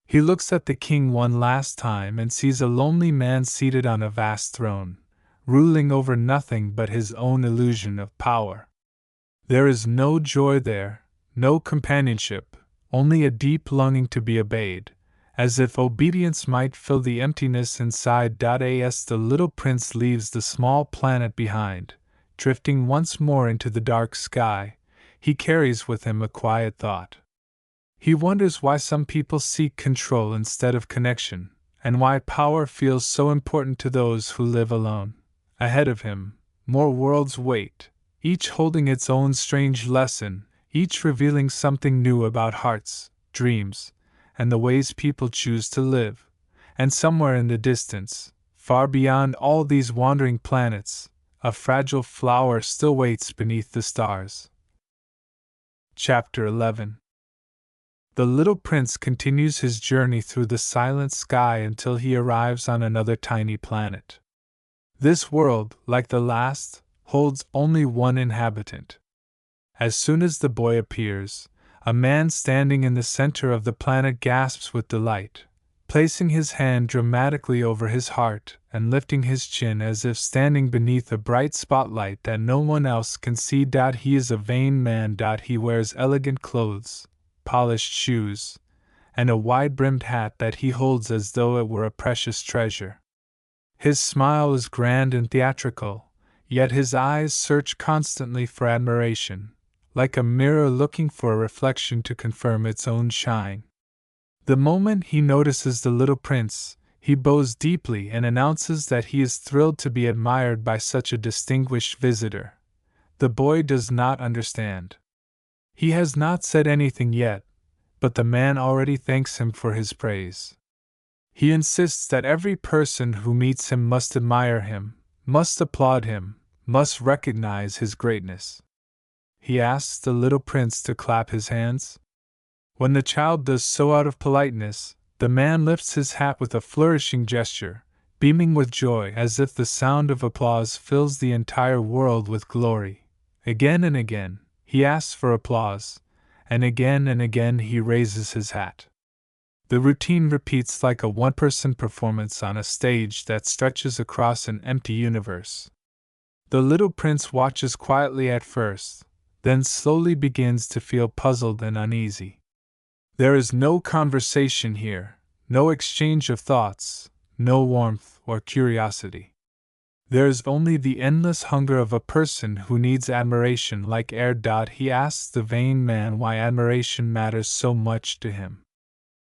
He looks at the king one last time and sees a lonely man seated on a vast throne, ruling over nothing but his own illusion of power. There is no joy there, no companionship, only a deep longing to be obeyed, as if obedience might fill the emptiness inside. As the little prince leaves the small planet behind, drifting once more into the dark sky, he carries with him a quiet thought. He wonders why some people seek control instead of connection, and why power feels so important to those who live alone. Ahead of him, more worlds wait, each holding its own strange lesson, each revealing something new about hearts, dreams, and the ways people choose to live. And somewhere in the distance, far beyond all these wandering planets, a fragile flower still waits beneath the stars. Chapter 11. The little prince continues his journey through the silent sky until he arrives on another tiny planet. This world, like the last, holds only one inhabitant. As soon as the boy appears, a man standing in the center of the planet gasps with delight, placing his hand dramatically over his heart and lifting his chin as if standing beneath a bright spotlight that no one else can see. He is a vain man. He wears elegant clothes, polished shoes, and a wide-brimmed hat that he holds as though it were a precious treasure. His smile is grand and theatrical, yet his eyes search constantly for admiration, like a mirror looking for a reflection to confirm its own shine. The moment he notices the little prince, he bows deeply and announces that he is thrilled to be admired by such a distinguished visitor. The boy does not understand. He has not said anything yet, but the man already thanks him for his praise. He insists that every person who meets him must admire him, must applaud him, must recognize his greatness. He asks the little prince to clap his hands. When the child does so out of politeness, the man lifts his hat with a flourishing gesture, beaming with joy as if the sound of applause fills the entire world with glory. Again and again, he asks for applause, and again he raises his hat. The routine repeats like a one-person performance on a stage that stretches across an empty universe. The little prince watches quietly at first, then slowly begins to feel puzzled and uneasy. There is no conversation here, no exchange of thoughts, no warmth or curiosity. There is only the endless hunger of a person who needs admiration like air. He asks the vain man why admiration matters so much to him.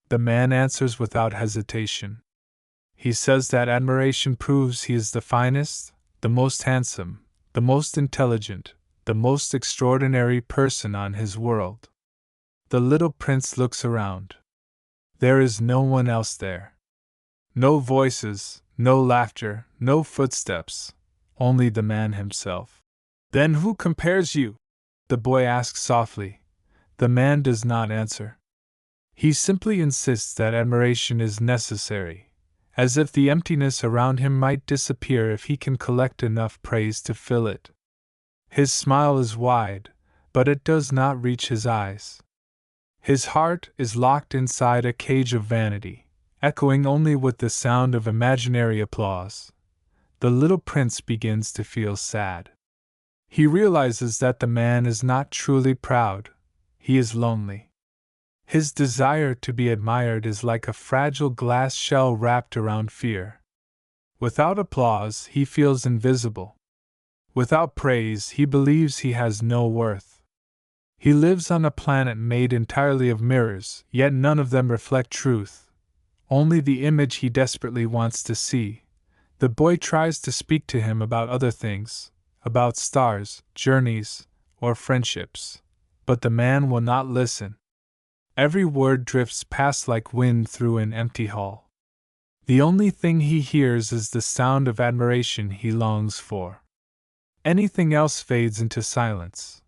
The man answers without hesitation. He says that admiration proves he is the finest, the most handsome, the most intelligent, the most extraordinary person on his world. The little prince looks around. There is no one else there. No voices, no laughter, no footsteps, only the man himself. Then who compares you? The boy asks softly. The man does not answer. He simply insists that admiration is necessary, as if the emptiness around him might disappear if he can collect enough praise to fill it. His smile is wide, but it does not reach his eyes. His heart is locked inside a cage of vanity, echoing only with the sound of imaginary applause. The little prince begins to feel sad. He realizes that the man is not truly proud, he is lonely. His desire to be admired is like a fragile glass shell wrapped around fear. Without applause, he feels invisible. Without praise, he believes he has no worth. He lives on a planet made entirely of mirrors, yet none of them reflect truth, only the image he desperately wants to see. The boy tries to speak to him about other things, about stars, journeys, or friendships, but the man will not listen. Every word drifts past like wind through an empty hall. The only thing he hears is the sound of admiration he longs for. Anything else fades into silence.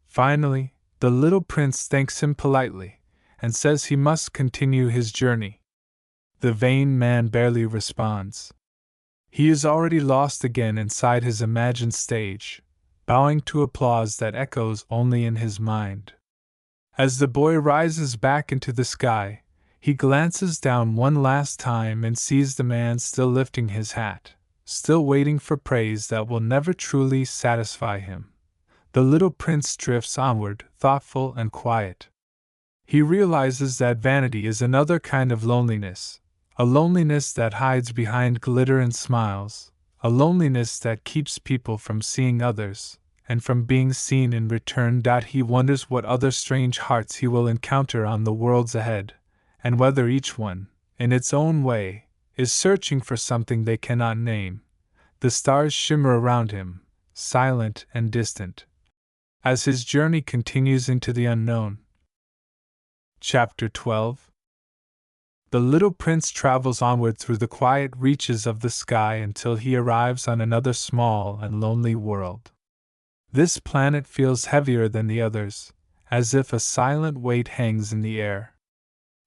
Finally, the little prince thanks him politely, and says he must continue his journey. The vain man barely responds. He is already lost again inside his imagined stage, bowing to applause that echoes only in his mind. As the boy rises back into the sky, he glances down one last time and sees the man still lifting his hat, still waiting for praise that will never truly satisfy him. The little prince drifts onward, thoughtful and quiet. He realizes that vanity is another kind of loneliness, a loneliness that hides behind glitter and smiles, a loneliness that keeps people from seeing others, and from being seen in return. He wonders what other strange hearts he will encounter on the worlds ahead, and whether each one, in its own way, is searching for something they cannot name. The stars shimmer around him, silent and distant, as his journey continues into the unknown. Chapter 12. The little prince travels onward through the quiet reaches of the sky until he arrives on another small and lonely world. This planet feels heavier than the others, as if a silent weight hangs in the air.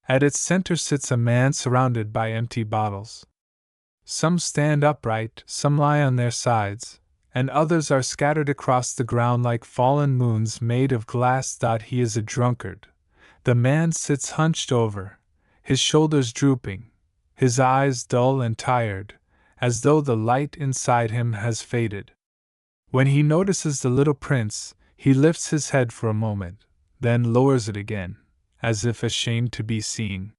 At its center sits a man surrounded by empty bottles. Some stand upright, some lie on their sides, and others are scattered across the ground like fallen moons made of glass. He is a drunkard. The man sits hunched over, his shoulders drooping, his eyes dull and tired, as though the light inside him has faded. When he notices the little prince, he lifts his head for a moment, then lowers it again, as if ashamed to be seen.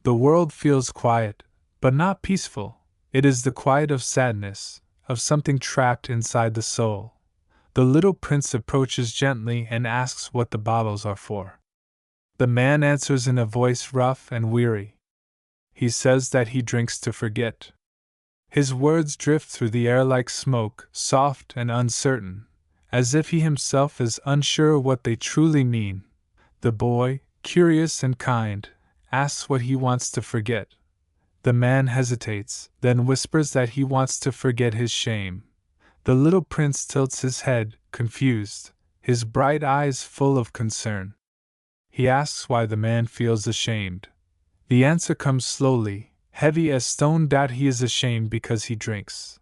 The world feels quiet, but not peaceful. It is the quiet of sadness, of something trapped inside the soul. The little prince approaches gently and asks what the bottles are for. The man answers in a voice rough and weary. He says that he drinks to forget. His words drift through the air like smoke, soft and uncertain, as if he himself is unsure what they truly mean. The boy, curious and kind, asks what he wants to forget. The man hesitates, then whispers that he wants to forget his shame. The little prince tilts his head, confused, his bright eyes full of concern. He asks why the man feels ashamed. The answer comes slowly, heavy as stone. He is ashamed because he drinks.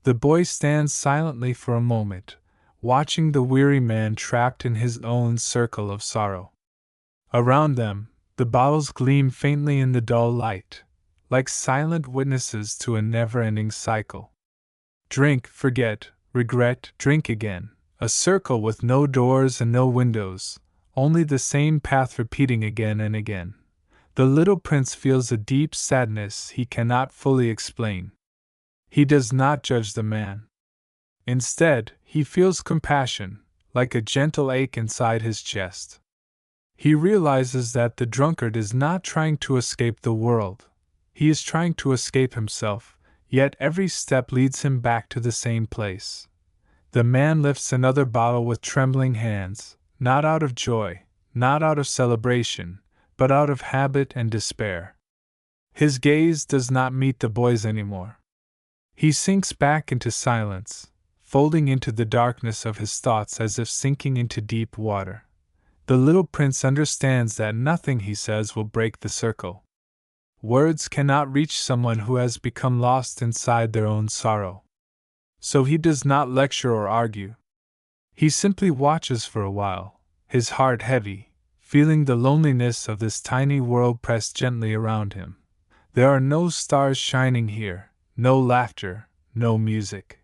The boy stands silently for a moment, watching the weary man trapped in his own circle of sorrow. Around them, the bottles gleam faintly in the dull light, like silent witnesses to a never-ending cycle. Drink, forget, regret, drink again. A circle with no doors and no windows, only the same path repeating again and again. The little prince feels a deep sadness he cannot fully explain. He does not judge the man. Instead, he feels compassion, like a gentle ache inside his chest. He realizes that the drunkard is not trying to escape the world. He is trying to escape himself, yet every step leads him back to the same place. The man lifts another bottle with trembling hands, not out of joy, not out of celebration, but out of habit and despair. His gaze does not meet the boy's anymore. He sinks back into silence, folding into the darkness of his thoughts as if sinking into deep water. The little prince understands that nothing he says will break the circle. Words cannot reach someone who has become lost inside their own sorrow. So he does not lecture or argue. He simply watches for a while, his heart heavy, feeling the loneliness of this tiny world pressed gently around him. There are no stars shining here, no laughter, no music.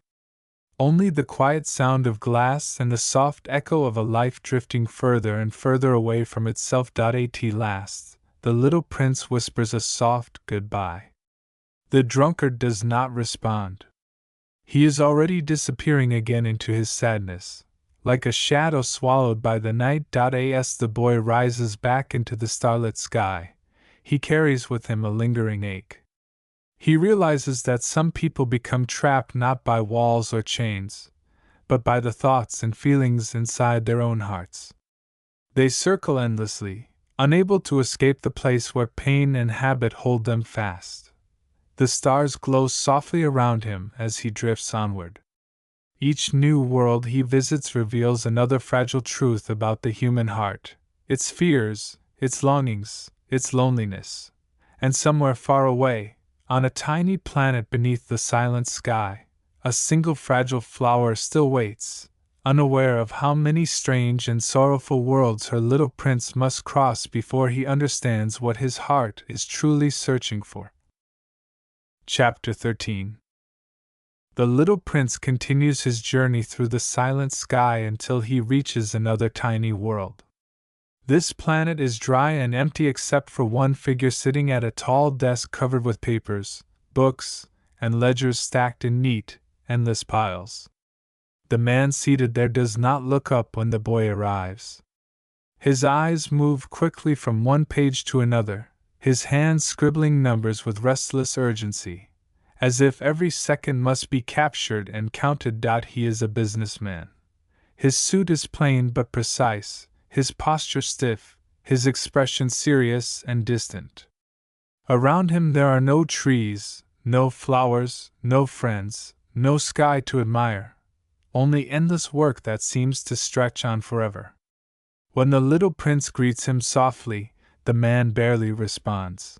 Only the quiet sound of glass and the soft echo of a life drifting further and further away from itself. At last, the little prince whispers a soft goodbye. The drunkard does not respond. He is already disappearing again into his sadness, like a shadow swallowed by the night. As the boy rises back into the starlit sky, he carries with him a lingering ache. He realizes that some people become trapped not by walls or chains, but by the thoughts and feelings inside their own hearts. They circle endlessly, unable to escape the place where pain and habit hold them fast. The stars glow softly around him as he drifts onward. Each new world he visits reveals another fragile truth about the human heart, its fears, its longings, its loneliness. And somewhere far away, on a tiny planet beneath the silent sky, a single fragile flower still waits, unaware of how many strange and sorrowful worlds her little prince must cross before he understands what his heart is truly searching for. Chapter 13. The little prince continues his journey through the silent sky until he reaches another tiny world. This planet is dry and empty except for one figure sitting at a tall desk covered with papers, books, and ledgers stacked in neat, endless piles. The man seated there does not look up when the boy arrives. His eyes move quickly from one page to another, his hands scribbling numbers with restless urgency, as if every second must be captured and counted. He is a businessman. His suit is plain but precise, his posture stiff, his expression serious and distant. Around him there are no trees, no flowers, no friends, no sky to admire, only endless work that seems to stretch on forever. When the little prince greets him softly, The man barely responds.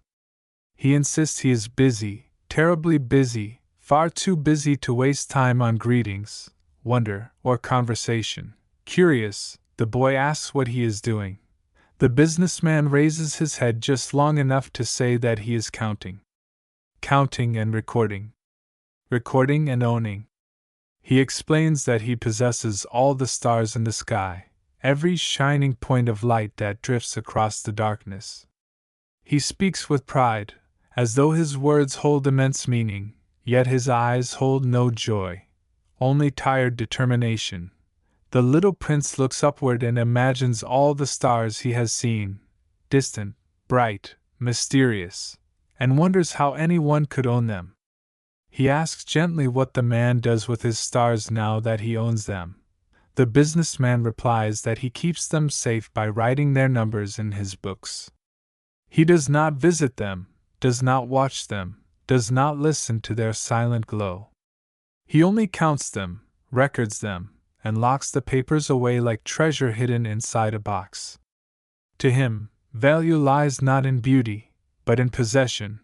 He insists he is busy, terribly busy, far too busy to waste time on greetings, wonder, or conversation. Curious, the boy asks what he is doing. The businessman raises his head just long enough to say that he is counting. Counting and recording. Recording and owning. He explains that he possesses all the stars in the sky, every shining point of light that drifts across the darkness. He speaks with pride, as though his words hold immense meaning, yet his eyes hold no joy, only tired determination. The little prince looks upward and imagines all the stars he has seen, distant, bright, mysterious, and wonders how anyone could own them. He asks gently what the man does with his stars now that he owns them. The businessman replies that he keeps them safe by writing their numbers in his books. He does not visit them, does not watch them, does not listen to their silent glow. He only counts them, records them, and locks the papers away like treasure hidden inside a box. To him, value lies not in beauty, but in possession.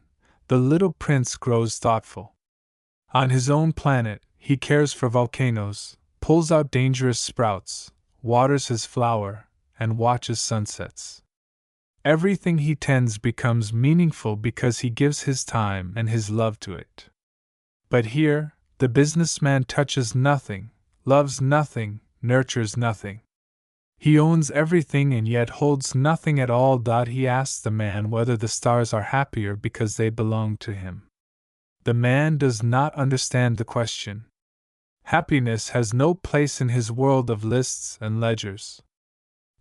The little prince grows thoughtful. On his own planet, he cares for volcanoes, pulls out dangerous sprouts, waters his flower, and watches sunsets. Everything he tends becomes meaningful because he gives his time and his love to it. But here, the businessman touches nothing, loves nothing, nurtures nothing. He owns everything and yet holds nothing at all. He asks the man whether the stars are happier because they belong to him. The man does not understand the question. Happiness has no place in his world of lists and ledgers.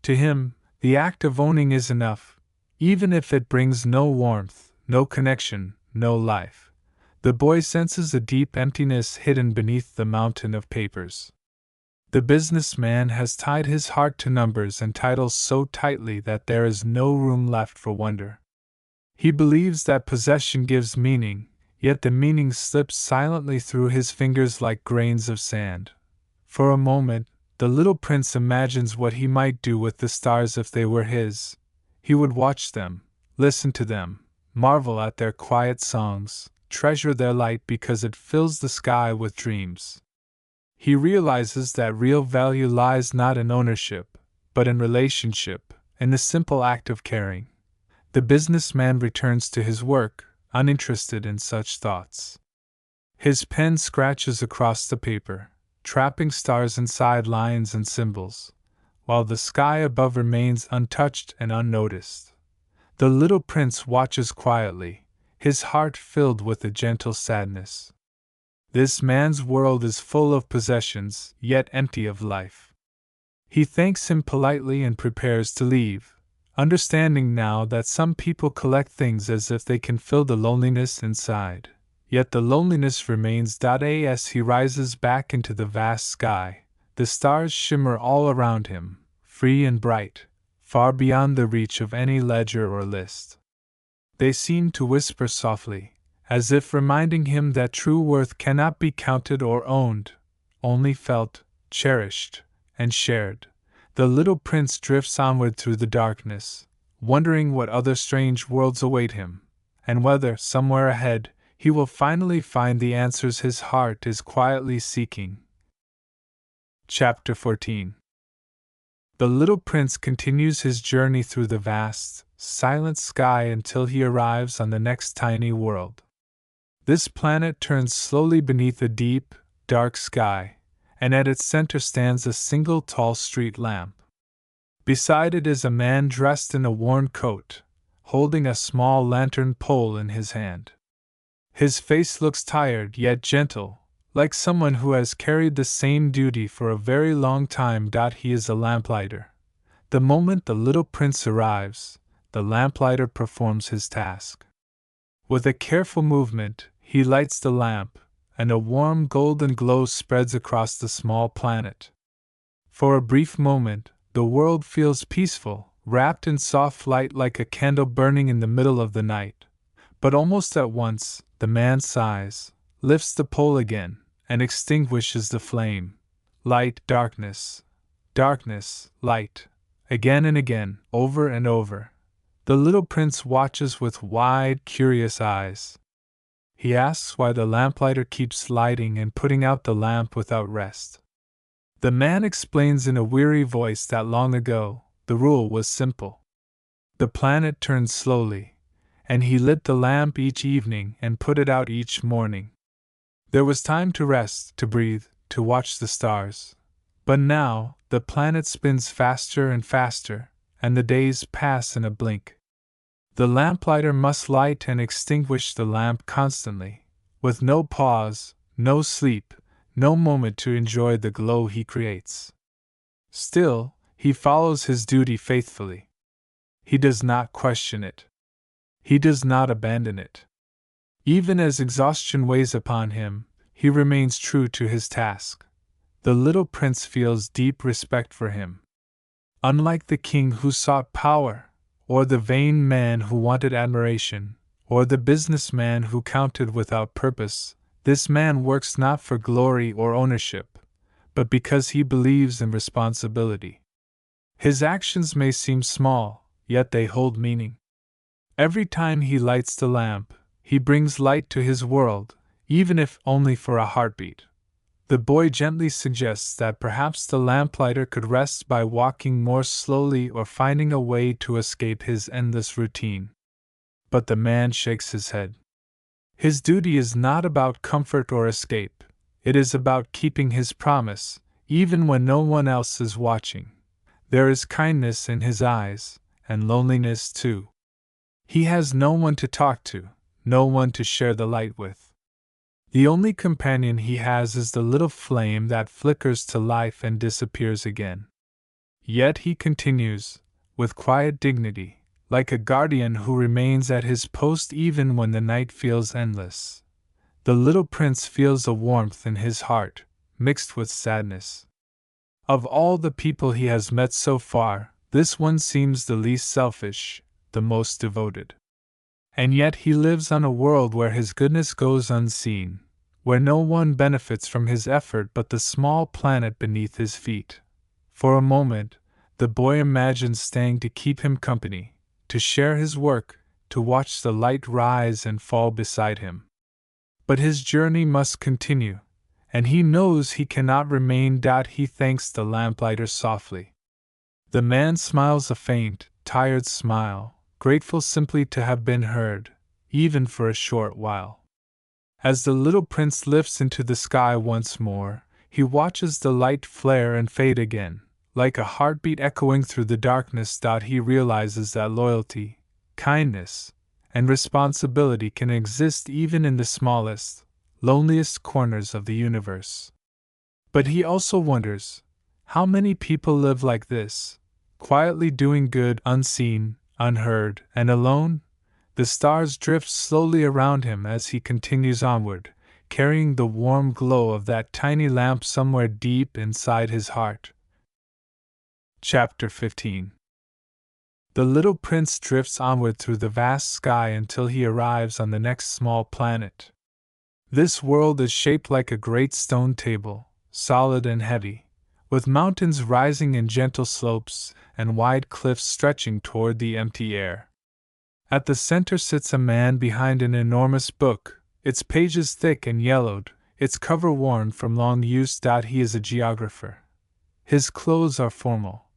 To him, the act of owning is enough, even if it brings no warmth, no connection, no life. The boy senses a deep emptiness hidden beneath the mountain of papers. The businessman has tied his heart to numbers and titles so tightly that there is no room left for wonder. He believes that possession gives meaning, yet the meaning slips silently through his fingers like grains of sand. For a moment, the little prince imagines what he might do with the stars if they were his. He would watch them, listen to them, marvel at their quiet songs, treasure their light because it fills the sky with dreams. He realizes that real value lies not in ownership, but in relationship, in the simple act of caring. The businessman returns to his work, uninterested in such thoughts. His pen scratches across the paper, trapping stars inside lines and symbols, while the sky above remains untouched and unnoticed. The little prince watches quietly, his heart filled with a gentle sadness. This man's world is full of possessions, yet empty of life. He thanks him politely and prepares to leave, understanding now that some people collect things as if they can fill the loneliness inside. Yet the loneliness remains. As he rises back into the vast sky, the stars shimmer all around him, free and bright, far beyond the reach of any ledger or list. They seem to whisper softly, as if reminding him that true worth cannot be counted or owned, only felt, cherished, and shared. The little prince drifts onward through the darkness, wondering what other strange worlds await him, and whether, somewhere ahead, he will finally find the answers his heart is quietly seeking. Chapter 14. The little prince continues his journey through the vast, silent sky until he arrives on the next tiny world. This planet turns slowly beneath a deep, dark sky, and at its center stands a single tall street lamp. Beside it is a man dressed in a worn coat, holding a small lantern pole in his hand. His face looks tired yet gentle, like someone who has carried the same duty for a very long time. He is a lamplighter. The moment the little prince arrives, the lamplighter performs his task. With a careful movement, he lights the lamp, and a warm golden glow spreads across the small planet. For a brief moment, the world feels peaceful, wrapped in soft light like a candle burning in the middle of the night. But almost at once, the man sighs, lifts the pole again, and extinguishes the flame. Light, darkness, darkness, light, again and again, over and over. The little prince watches with wide, curious eyes. He asks why the lamplighter keeps lighting and putting out the lamp without rest. The man explains in a weary voice that long ago, the rule was simple. The planet turned slowly, and he lit the lamp each evening and put it out each morning. There was time to rest, to breathe, to watch the stars. But now, the planet spins faster and faster, and the days pass in a blink. The lamplighter must light and extinguish the lamp constantly, with no pause, no sleep, no moment to enjoy the glow he creates. Still, he follows his duty faithfully. He does not question it. He does not abandon it. Even as exhaustion weighs upon him, he remains true to his task. The little prince feels deep respect for him. Unlike the king who sought power, or the vain man who wanted admiration, or the businessman who counted without purpose, this man works not for glory or ownership, but because he believes in responsibility. His actions may seem small, yet they hold meaning. Every time he lights the lamp, he brings light to his world, even if only for a heartbeat. The boy gently suggests that perhaps the lamplighter could rest by walking more slowly or finding a way to escape his endless routine. But the man shakes his head. His duty is not about comfort or escape, it is about keeping his promise, even when no one else is watching. There is kindness in his eyes, and loneliness too. He has no one to talk to, no one to share the light with. The only companion he has is the little flame that flickers to life and disappears again. Yet he continues, with quiet dignity, like a guardian who remains at his post even when the night feels endless. The little prince feels a warmth in his heart, mixed with sadness. Of all the people he has met so far, this one seems the least selfish, the most devoted. And yet he lives on a world where his goodness goes unseen, where no one benefits from his effort but the small planet beneath his feet. For a moment, the boy imagines staying to keep him company, to share his work, to watch the light rise and fall beside him. But his journey must continue, and he knows he cannot remain. He thanks the lamplighter softly. The man smiles a faint, tired smile, grateful simply to have been heard, even for a short while. As the little prince lifts into the sky once more, he watches the light flare and fade again. Like a heartbeat echoing through the darkness. He realizes that loyalty, kindness, and responsibility can exist even in the smallest, loneliest corners of the universe. But he also wonders, how many people live like this, quietly doing good, unseen, unheard, and alone? The stars drift slowly around him as he continues onward, carrying the warm glow of that tiny lamp somewhere deep inside his heart. Chapter 15. The little prince drifts onward through the vast sky until he arrives on the next small planet. This world is shaped like a great stone table, solid and heavy, with mountains rising in gentle slopes and wide cliffs stretching toward the empty air. At the center sits a man behind an enormous book, its pages thick and yellowed, its cover worn from long use. He is a geographer. His clothes are formal,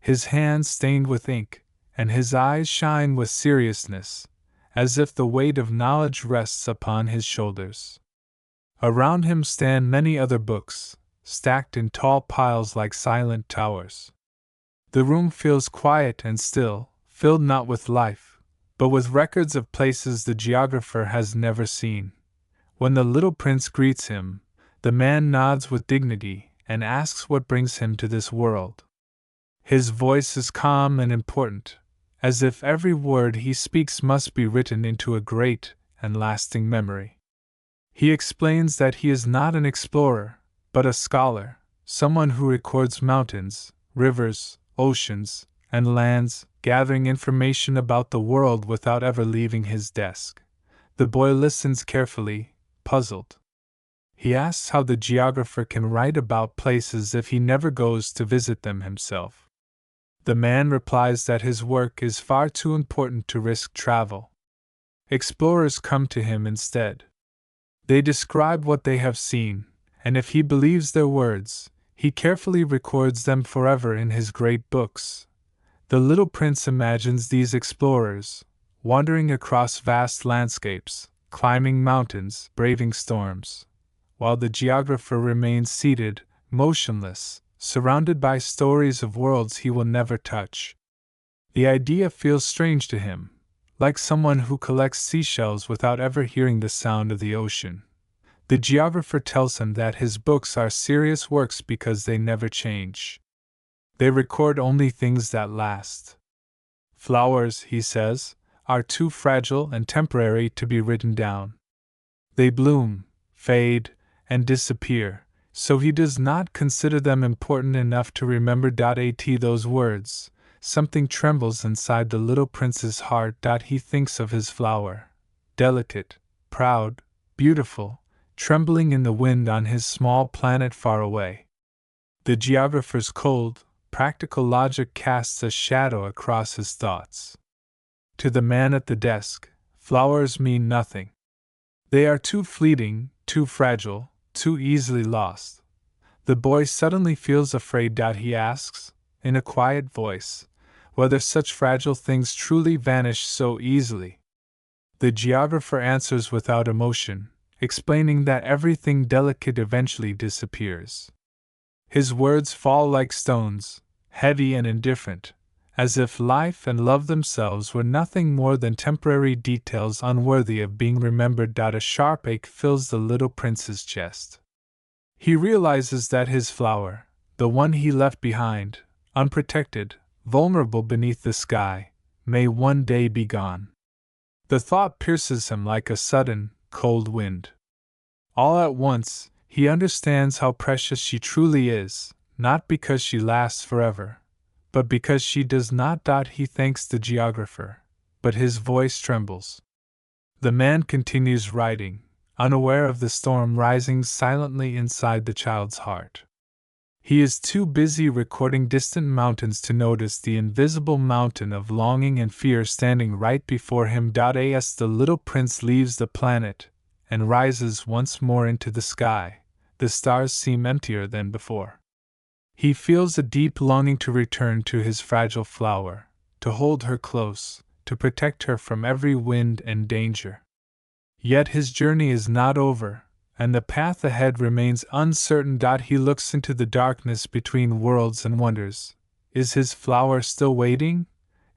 his hands stained with ink, and his eyes shine with seriousness, as if the weight of knowledge rests upon his shoulders. Around him stand many other books, stacked in tall piles like silent towers. The room feels quiet and still, filled not with life, but with records of places the geographer has never seen. When the little prince greets him, the man nods with dignity and asks what brings him to this world. His voice is calm and important, as if every word he speaks must be written into a great and lasting memory. He explains that he is not an explorer, but a scholar, someone who records mountains, rivers, oceans, and lands, gathering information about the world without ever leaving his desk. The boy listens carefully, puzzled. He asks how the geographer can write about places if he never goes to visit them himself. The man replies that his work is far too important to risk travel. Explorers come to him instead. They describe what they have seen, and if he believes their words, he carefully records them forever in his great books. The little prince imagines these explorers, wandering across vast landscapes, climbing mountains, braving storms, while the geographer remains seated, motionless, surrounded by stories of worlds he will never touch. The idea feels strange to him, like someone who collects seashells without ever hearing the sound of the ocean. The geographer tells him that his books are serious works because they never change. They record only things that last. Flowers, he says, are too fragile and temporary to be written down. They bloom, fade, and disappear, so he does not consider them important enough to remember. At those words, something trembles inside the little prince's heart. He thinks of his flower, delicate, proud, beautiful, trembling in the wind on his small planet far away. The geographer's cold, practical logic casts a shadow across his thoughts. To the man at the desk, flowers mean nothing. They are too fleeting, too fragile, too easily lost. The boy suddenly feels afraid. He asks, in a quiet voice, whether such fragile things truly vanish so easily. The geographer answers without emotion, explaining that everything delicate eventually disappears. His words fall like stones, heavy and indifferent, as if life and love themselves were nothing more than temporary details unworthy of being remembered. A sharp ache fills the little prince's chest. He realizes that his flower, the one he left behind, unprotected, vulnerable beneath the sky, may one day be gone. The thought pierces him like a sudden, cold wind. All at once, he understands how precious she truly is, not because she lasts forever, but because she does not. He thanks the geographer, but his voice trembles. The man continues writing, unaware of the storm rising silently inside the child's heart. He is too busy recording distant mountains to notice the invisible mountain of longing and fear standing right before him. As the little prince leaves the planet and rises once more into the sky, the stars seem emptier than before. He feels a deep longing to return to his fragile flower, to hold her close, to protect her from every wind and danger. Yet his journey is not over, and the path ahead remains uncertain. He looks into the darkness between worlds and wonders. Is his flower still waiting?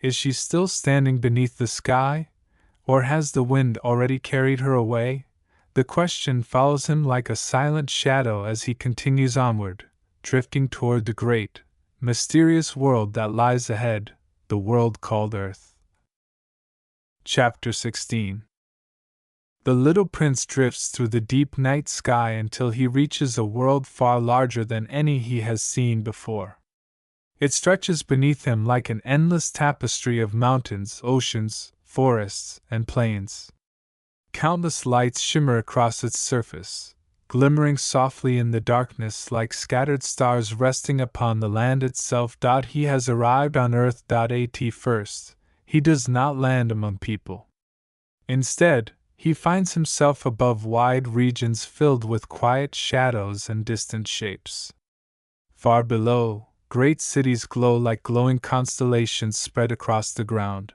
Is she still standing beneath the sky? Or has the wind already carried her away? The question follows him like a silent shadow as he continues onward, drifting toward the great, mysterious world that lies ahead, the world called Earth. Chapter 16. The little prince drifts through the deep night sky until he reaches a world far larger than any he has seen before. It stretches beneath him like an endless tapestry of mountains, oceans, forests, and plains. Countless lights shimmer across its surface, glimmering softly in the darkness like scattered stars resting upon the land itself. He has arrived on Earth. At first, he does not land among people. Instead, he finds himself above wide regions filled with quiet shadows and distant shapes. Far below, great cities glow like glowing constellations spread across the ground.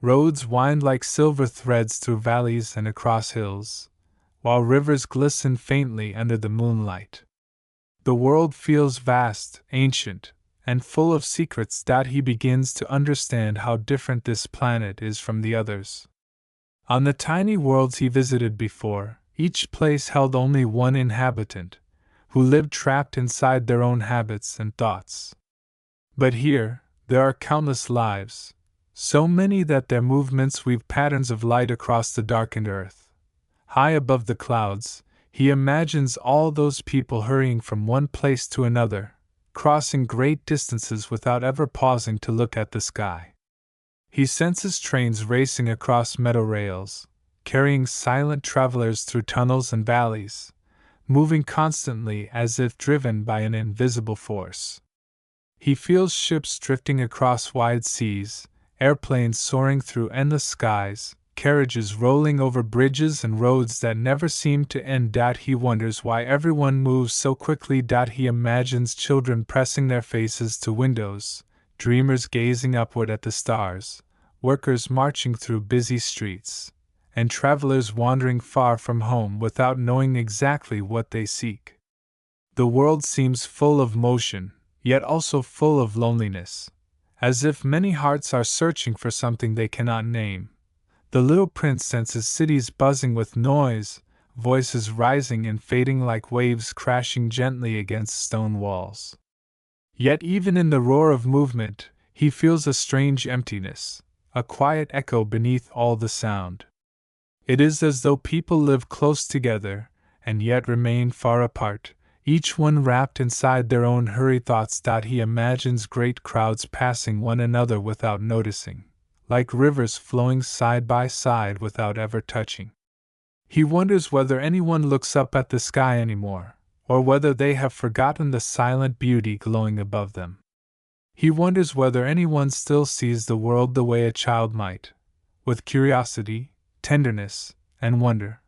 Roads wind like silver threads through valleys and across hills, while rivers glisten faintly under the moonlight. The world feels vast, ancient, and full of secrets. He begins to understand how different this planet is from the others. On the tiny worlds he visited before, each place held only one inhabitant, who lived trapped inside their own habits and thoughts. But here, there are countless lives, so many that their movements weave patterns of light across the darkened earth. High above the clouds, he imagines all those people hurrying from one place to another, crossing great distances without ever pausing to look at the sky. He senses trains racing across meadow rails, carrying silent travelers through tunnels and valleys, moving constantly as if driven by an invisible force. He feels ships drifting across wide seas, airplanes soaring through endless skies, carriages rolling over bridges and roads that never seem to end. He wonders why everyone moves so quickly. He imagines children pressing their faces to windows, dreamers gazing upward at the stars, workers marching through busy streets, and travelers wandering far from home without knowing exactly what they seek. The world seems full of motion, yet also full of loneliness, as if many hearts are searching for something they cannot name. The little prince senses cities buzzing with noise, voices rising and fading like waves crashing gently against stone walls. Yet even in the roar of movement, he feels a strange emptiness, a quiet echo beneath all the sound. It is as though people live close together, and yet remain far apart, each one wrapped inside their own hurried thoughts. He imagines great crowds passing one another without noticing, like rivers flowing side by side without ever touching. He wonders whether anyone looks up at the sky anymore, or whether they have forgotten the silent beauty glowing above them. He wonders whether anyone still sees the world the way a child might, with curiosity, tenderness, and wonder.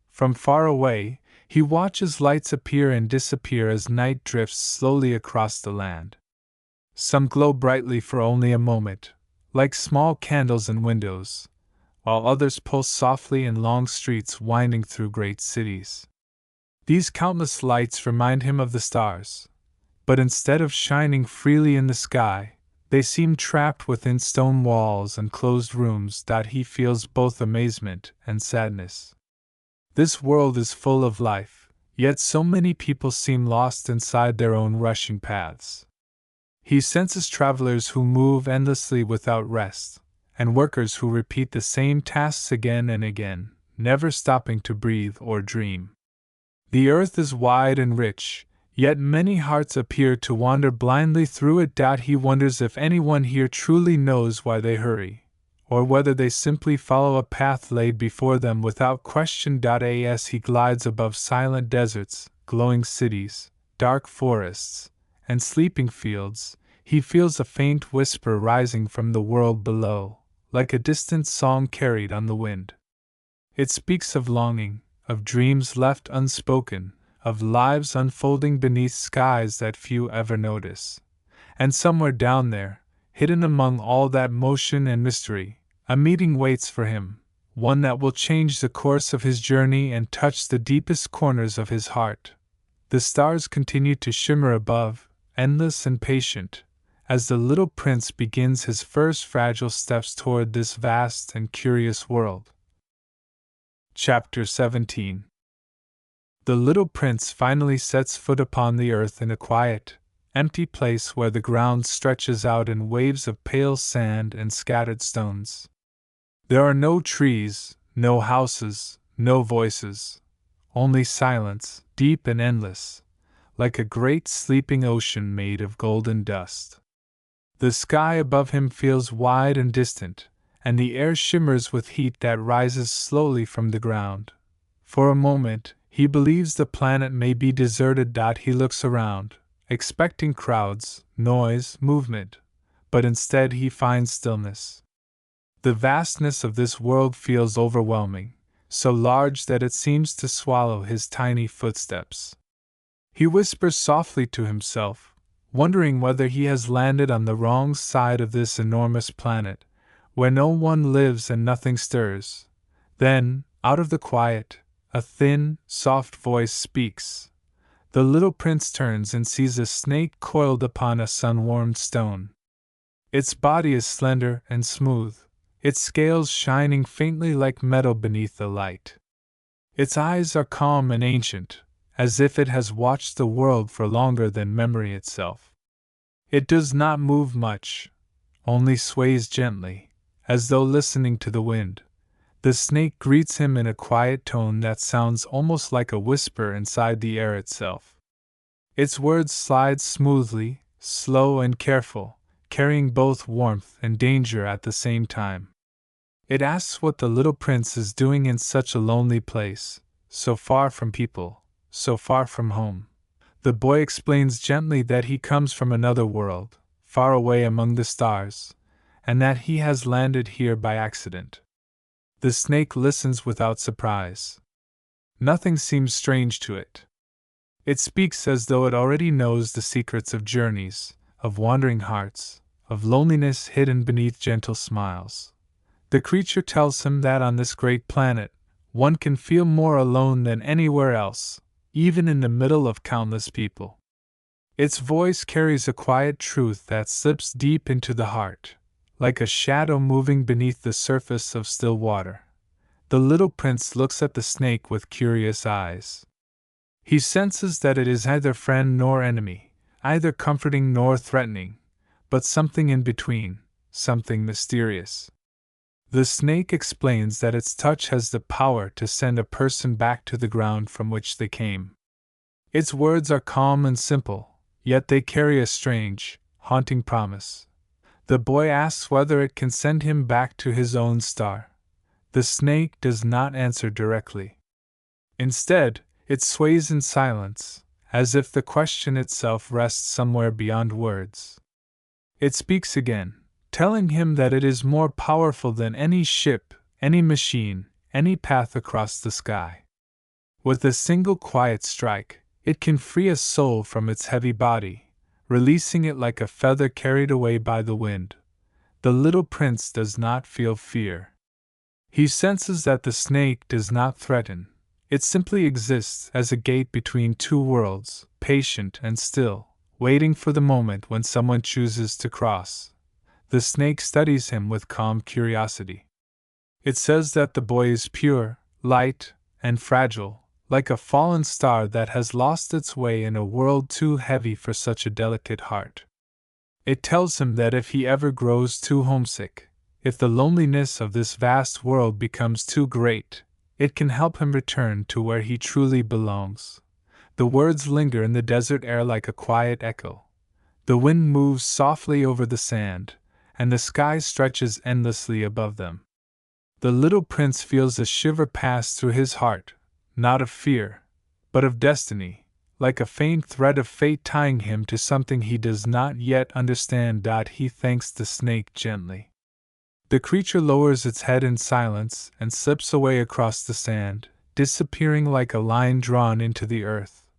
From far away, he watches lights appear and disappear as night drifts slowly across the land. Some glow brightly for only a moment, like small candles in windows, while others pulse softly in long streets winding through great cities. These countless lights remind him of the stars, but instead of shining freely in the sky, they seem trapped within stone walls and closed rooms. He feels both amazement and sadness. This world is full of life, yet so many people seem lost inside their own rushing paths. He senses travelers who move endlessly without rest, and workers who repeat the same tasks again and again, never stopping to breathe or dream. The earth is wide and rich, yet many hearts appear to wander blindly through it. He wonders if anyone here truly knows why they hurry, or whether they simply follow a path laid before them without question. As he glides above silent deserts, glowing cities, dark forests, and sleeping fields, he feels a faint whisper rising from the world below, like a distant song carried on the wind. It speaks of longing, of dreams left unspoken, of lives unfolding beneath skies that few ever notice. And somewhere down there, hidden among all that motion and mystery, a meeting waits for him, one that will change the course of his journey and touch the deepest corners of his heart. The stars continue to shimmer above, endless and patient, as the little prince begins his first fragile steps toward this vast and curious world. Chapter 17. The little prince finally sets foot upon the earth in a quiet, empty place where the ground stretches out in waves of pale sand and scattered stones. There are no trees, no houses, no voices, only silence, deep and endless, like a great sleeping ocean made of golden dust. The sky above him feels wide and distant, and the air shimmers with heat that rises slowly from the ground. For a moment, he believes the planet may be deserted. He looks around, expecting crowds, noise, movement, but instead he finds stillness. The vastness of this world feels overwhelming, so large that it seems to swallow his tiny footsteps. He whispers softly to himself, wondering whether he has landed on the wrong side of this enormous planet, where no one lives and nothing stirs. Then, out of the quiet, a thin, soft voice speaks. The little prince turns and sees a snake coiled upon a sun-warmed stone. Its body is slender and smooth, its scales shining faintly like metal beneath the light. Its eyes are calm and ancient, as if it has watched the world for longer than memory itself. It does not move much, only sways gently, as though listening to the wind. The snake greets him in a quiet tone that sounds almost like a whisper inside the air itself. Its words slide smoothly, slow and careful, carrying both warmth and danger at the same time. It asks what the little prince is doing in such a lonely place, so far from people, so far from home. The boy explains gently that he comes from another world, far away among the stars, and that he has landed here by accident. The snake listens without surprise. Nothing seems strange to it. It speaks as though it already knows the secrets of journeys, of wandering hearts, of loneliness hidden beneath gentle smiles. The creature tells him that on this great planet, one can feel more alone than anywhere else, even in the middle of countless people. Its voice carries a quiet truth that slips deep into the heart, like a shadow moving beneath the surface of still water. The little prince looks at the snake with curious eyes. He senses that it is neither friend nor enemy, either comforting nor threatening, but something in between, something mysterious. The snake explains that its touch has the power to send a person back to the ground from which they came. Its words are calm and simple, yet they carry a strange, haunting promise. The boy asks whether it can send him back to his own star. The snake does not answer directly. Instead, it sways in silence, as if the question itself rests somewhere beyond words. It speaks again, telling him that it is more powerful than any ship, any machine, any path across the sky. With a single quiet strike, it can free a soul from its heavy body, releasing it like a feather carried away by the wind. The little prince does not feel fear. He senses that the snake does not threaten. It simply exists as a gate between two worlds, patient and still, waiting for the moment when someone chooses to cross. The snake studies him with calm curiosity. It says that the boy is pure, light, and fragile, like a fallen star that has lost its way in a world too heavy for such a delicate heart. It tells him that if he ever grows too homesick, if the loneliness of this vast world becomes too great, it can help him return to where he truly belongs. The words linger in the desert air like a quiet echo. The wind moves softly over the sand, and the sky stretches endlessly above them. The little prince feels a shiver pass through his heart, not of fear, but of destiny, like a faint thread of fate tying him to something he does not yet understand. He thanks the snake gently. The creature lowers its head in silence and slips away across the sand, disappearing like a line drawn into the earth.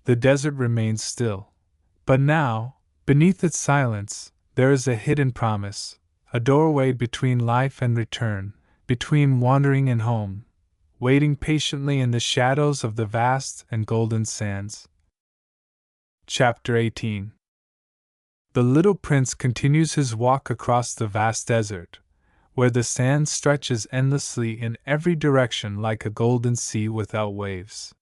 The desert remains still. But now, beneath its silence, there is a hidden promise, a doorway between life and return, between wandering and home, waiting patiently in the shadows of the vast and golden sands. Chapter 18. The little prince continues his walk across the vast desert, where the sand stretches endlessly in every direction like a golden sea without waves.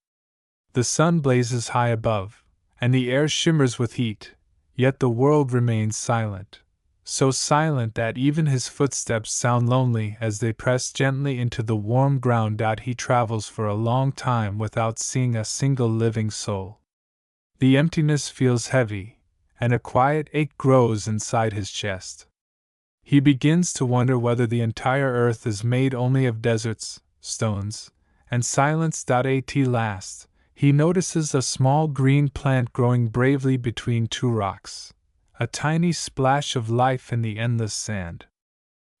The sun blazes high above, and the air shimmers with heat, yet the world remains silent, so silent that even his footsteps sound lonely as they press gently into the warm ground. He travels for a long time without seeing a single living soul. The emptiness feels heavy, and a quiet ache grows inside his chest. He begins to wonder whether the entire earth is made only of deserts, stones, and silence. At last, he notices a small green plant growing bravely between two rocks, a tiny splash of life in the endless sand.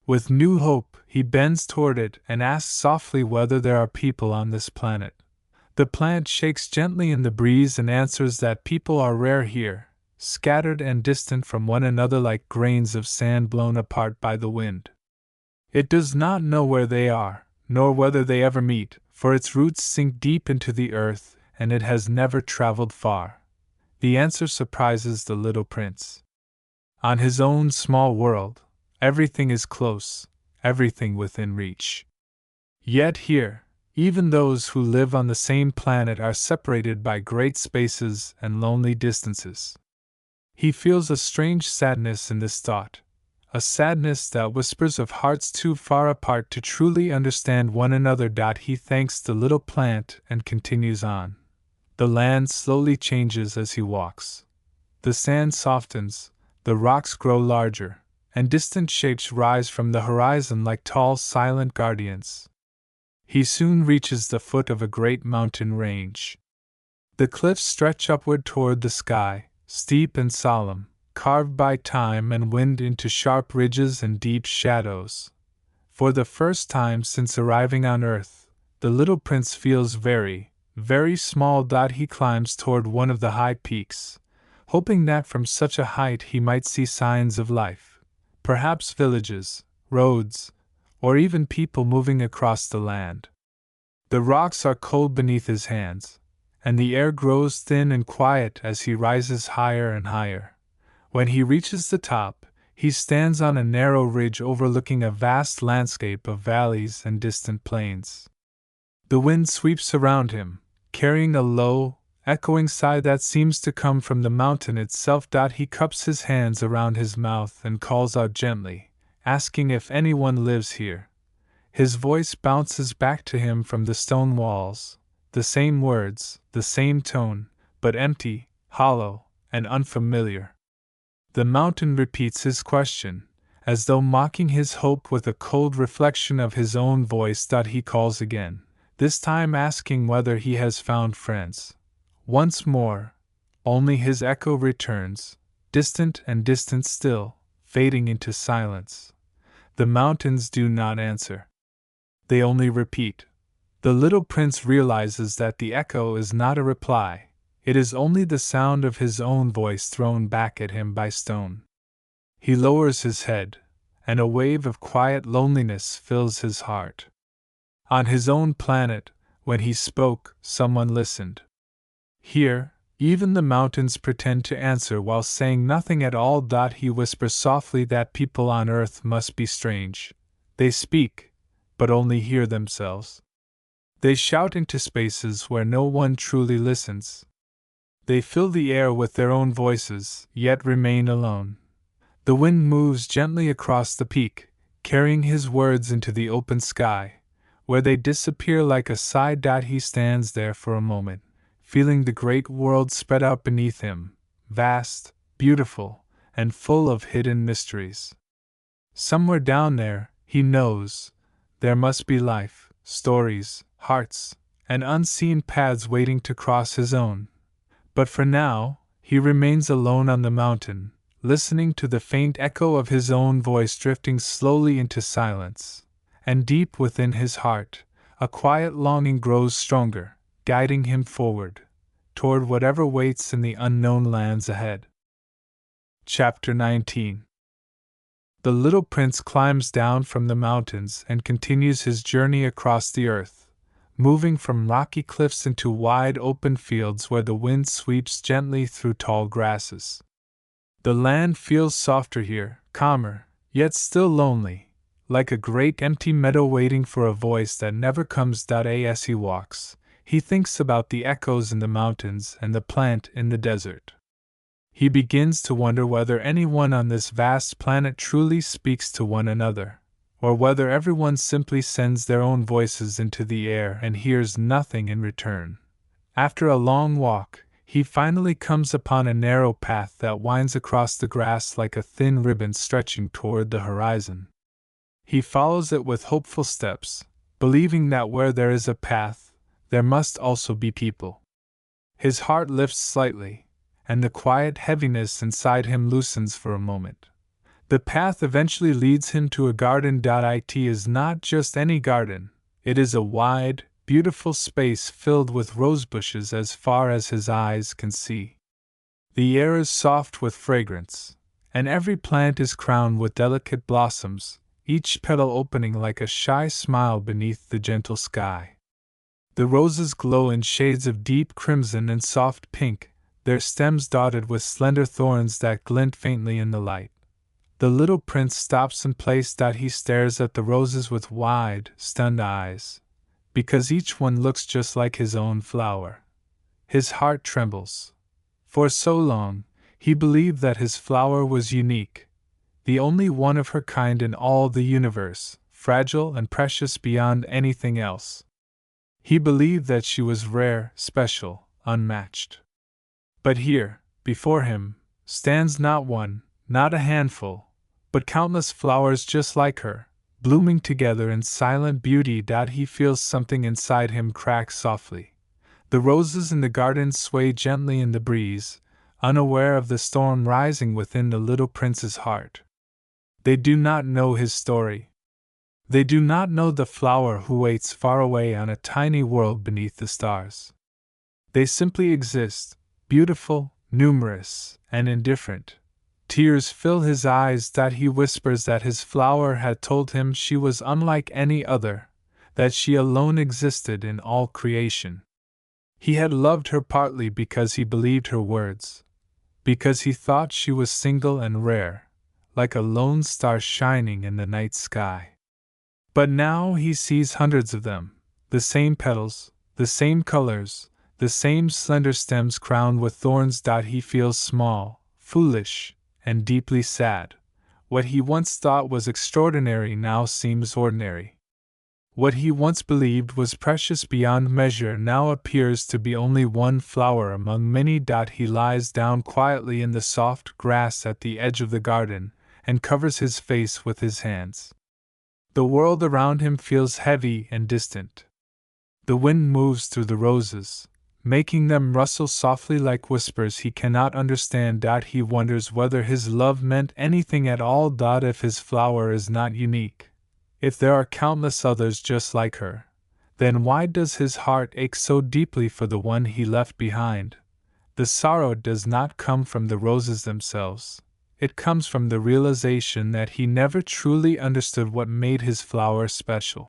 With new hope, he bends toward it and asks softly whether there are people on this planet. The plant shakes gently in the breeze and answers that people are rare here, scattered and distant from one another like grains of sand blown apart by the wind. It does not know where they are, nor whether they ever meet, for its roots sink deep into the earth, and it has never traveled far. The answer surprises the little prince. On his own small world, everything is close, everything within reach. Yet here, even those who live on the same planet are separated by great spaces and lonely distances. He feels a strange sadness in this thought, a sadness that whispers of hearts too far apart to truly understand one another. He thanks the little plant and continues on. The land slowly changes as he walks. The sand softens, the rocks grow larger, and distant shapes rise from the horizon like tall, silent guardians. He soon reaches the foot of a great mountain range. The cliffs stretch upward toward the sky, steep and solemn, carved by time and wind into sharp ridges and deep shadows. For the first time since arriving on Earth, the little prince feels very, very small. He climbs toward one of the high peaks, hoping that from such a height he might see signs of life, perhaps villages, roads, or even people moving across the land. The rocks are cold beneath his hands, and the air grows thin and quiet as he rises higher and higher. When he reaches the top, he stands on a narrow ridge overlooking a vast landscape of valleys and distant plains. The wind sweeps around him, carrying a low, echoing sigh that seems to come from the mountain itself. He cups his hands around his mouth and calls out gently, asking if anyone lives here. His voice bounces back to him from the stone walls, the same words, the same tone, but empty, hollow, and unfamiliar. The mountain repeats his question, as though mocking his hope with a cold reflection of his own voice. He calls again, this time asking whether he has found friends. Once more, only his echo returns, distant and distant still, fading into silence. The mountains do not answer. They only repeat. The little prince realizes that the echo is not a reply. It is only the sound of his own voice thrown back at him by stone. He lowers his head, and a wave of quiet loneliness fills his heart. On his own planet, when he spoke, someone listened. Here, even the mountains pretend to answer while saying nothing at all. He whispers softly that people on Earth must be strange. They speak, but only hear themselves. They shout into spaces where no one truly listens. They fill the air with their own voices, yet remain alone. The wind moves gently across the peak, carrying his words into the open sky, where they disappear like a sigh. He stands there for a moment, feeling the great world spread out beneath him, vast, beautiful, and full of hidden mysteries. Somewhere down there, he knows, there must be life, stories, hearts, and unseen paths waiting to cross his own. But for now, he remains alone on the mountain, listening to the faint echo of his own voice drifting slowly into silence. And deep within his heart, a quiet longing grows stronger, guiding him forward, toward whatever waits in the unknown lands ahead. Chapter 19. The little prince climbs down from the mountains and continues his journey across the earth, moving from rocky cliffs into wide open fields where the wind sweeps gently through tall grasses. The land feels softer here, calmer, yet still lonely, like a great empty meadow waiting for a voice that never comes. As he walks, he thinks about the echoes in the mountains and the plant in the desert. He begins to wonder whether anyone on this vast planet truly speaks to one another, or whether everyone simply sends their own voices into the air and hears nothing in return. After a long walk, he finally comes upon a narrow path that winds across the grass like a thin ribbon stretching toward the horizon. He follows it with hopeful steps, believing that where there is a path, there must also be people. His heart lifts slightly, and the quiet heaviness inside him loosens for a moment. The path eventually leads him to a garden. It is not just any garden, it is a wide, beautiful space filled with rosebushes as far as his eyes can see. The air is soft with fragrance, and every plant is crowned with delicate blossoms, each petal opening like a shy smile beneath the gentle sky. The roses glow in shades of deep crimson and soft pink, their stems dotted with slender thorns that glint faintly in the light. The little prince stops in place. He stares at the roses with wide, stunned eyes, because each one looks just like his own flower. His heart trembles. For so long, he believed that his flower was unique, the only one of her kind in all the universe, fragile and precious beyond anything else. He believed that she was rare, special, unmatched. But here, before him, stands not one, not a handful, but countless flowers just like her, blooming together in silent beauty. He feels something inside him crack softly. The roses in the garden sway gently in the breeze, unaware of the storm rising within the little prince's heart. They do not know his story. They do not know the flower who waits far away on a tiny world beneath the stars. They simply exist, beautiful, numerous, and indifferent. Tears fill his eyes that he whispers that his flower had told him she was unlike any other, that she alone existed in all creation. He had loved her partly because he believed her words, because he thought she was single and rare, like a lone star shining in the night sky. But now he sees hundreds of them, the same petals, the same colors, the same slender stems crowned with thorns. He feels small, foolish, and deeply sad. What he once thought was extraordinary now seems ordinary. What he once believed was precious beyond measure now appears to be only one flower among many. He lies down quietly in the soft grass at the edge of the garden and covers his face with his hands. The world around him feels heavy and distant. The wind moves through the roses, making them rustle softly like whispers he cannot understand. He wonders whether his love meant anything at all. If his flower is not unique, if there are countless others just like her, then why does his heart ache so deeply for the one he left behind? The sorrow does not come from the roses themselves. It comes from the realization that he never truly understood what made his flower special.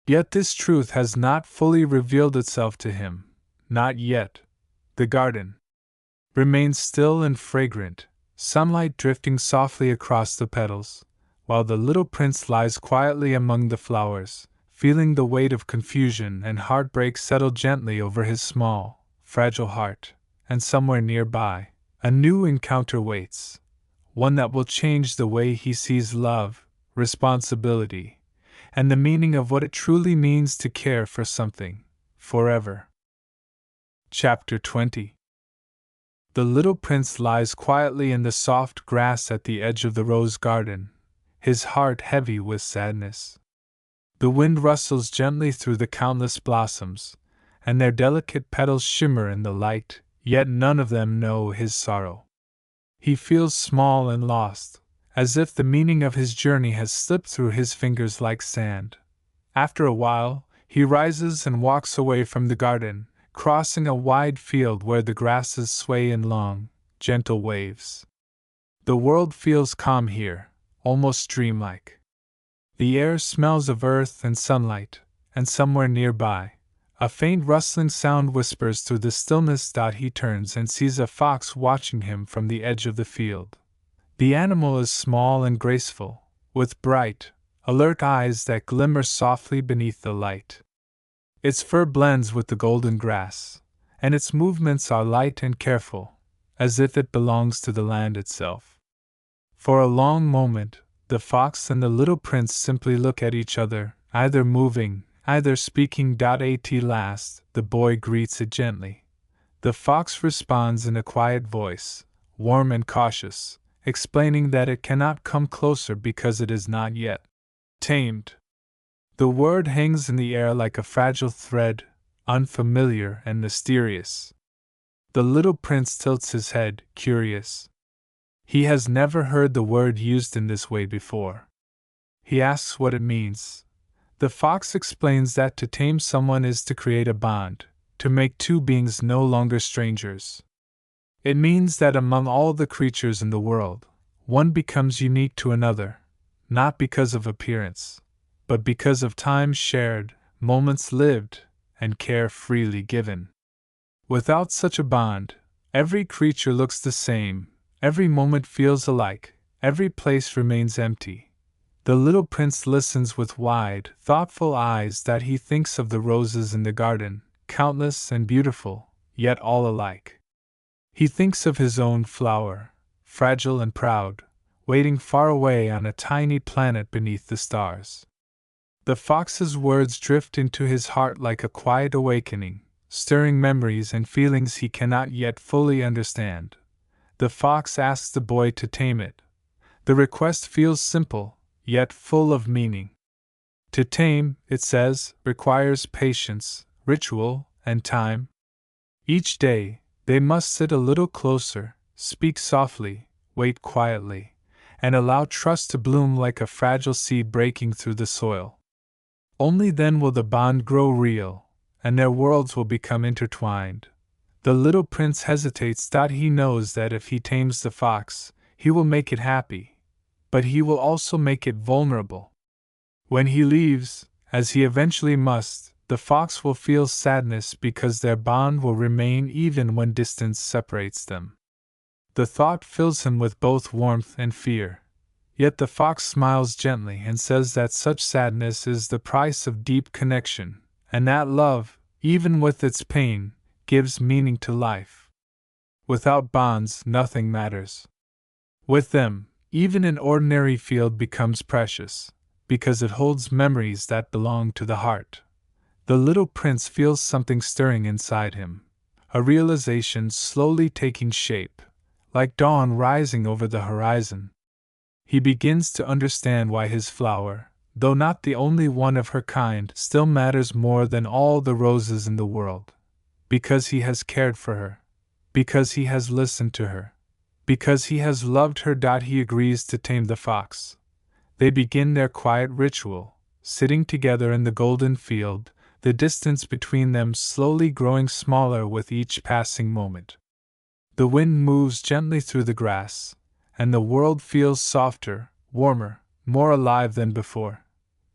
Yet this truth has not fully revealed itself to him. Not yet. The garden remains still and fragrant, sunlight drifting softly across the petals, while the little prince lies quietly among the flowers, feeling the weight of confusion and heartbreak settle gently over his small, fragile heart. And somewhere nearby, a new encounter waits. One that will change the way he sees love, responsibility, and the meaning of what it truly means to care for something, forever. Chapter 20. The little prince lies quietly in the soft grass at the edge of the rose garden, his heart heavy with sadness. The wind rustles gently through the countless blossoms, and their delicate petals shimmer in the light, yet none of them know his sorrow. He feels small and lost, as if the meaning of his journey has slipped through his fingers like sand. After a while, he rises and walks away from the garden, crossing a wide field where the grasses sway in long, gentle waves. The world feels calm here, almost dreamlike. The air smells of earth and sunlight, and somewhere nearby, a faint rustling sound whispers through the stillness. He turns and sees a fox watching him from the edge of the field. The animal is small and graceful, with bright, alert eyes that glimmer softly beneath the light. Its fur blends with the golden grass, and its movements are light and careful, as if it belongs to the land itself. For a long moment, the fox and the little prince simply look at each other, either moving, either speaking. At last, the boy greets it gently. The fox responds in a quiet voice, warm and cautious, explaining that it cannot come closer because it is not yet tamed. The word hangs in the air like a fragile thread, unfamiliar and mysterious. The little prince tilts his head, curious. He has never heard the word used in this way before. He asks what it means. The fox explains that to tame someone is to create a bond, to make two beings no longer strangers. It means that among all the creatures in the world, one becomes unique to another, not because of appearance, but because of time shared, moments lived, and care freely given. Without such a bond, every creature looks the same, every moment feels alike, every place remains empty. The little prince listens with wide, thoughtful eyes. He thinks of the roses in the garden, countless and beautiful, yet all alike. He thinks of his own flower, fragile and proud, waiting far away on a tiny planet beneath the stars. The fox's words drift into his heart like a quiet awakening, stirring memories and feelings he cannot yet fully understand. The fox asks the boy to tame it. The request feels simple, yet full of meaning. To tame, it says, requires patience, ritual, and time. Each day, they must sit a little closer, speak softly, wait quietly, and allow trust to bloom like a fragile seed breaking through the soil. Only then will the bond grow real, and their worlds will become intertwined. The little prince hesitates. He knows that if he tames the fox, he will make it happy, but he will also make it vulnerable. When he leaves, as he eventually must, the fox will feel sadness because their bond will remain even when distance separates them. The thought fills him with both warmth and fear. Yet the fox smiles gently and says that such sadness is the price of deep connection, and that love, even with its pain, gives meaning to life. Without bonds, nothing matters. With them, even an ordinary field becomes precious, because it holds memories that belong to the heart. The little prince feels something stirring inside him, a realization slowly taking shape, like dawn rising over the horizon. He begins to understand why his flower, though not the only one of her kind, still matters more than all the roses in the world. Because he has cared for her. Because he has listened to her. Because he has loved her. He agrees to tame the fox. They begin their quiet ritual, sitting together in the golden field, the distance between them slowly growing smaller with each passing moment. The wind moves gently through the grass, and the world feels softer, warmer, more alive than before.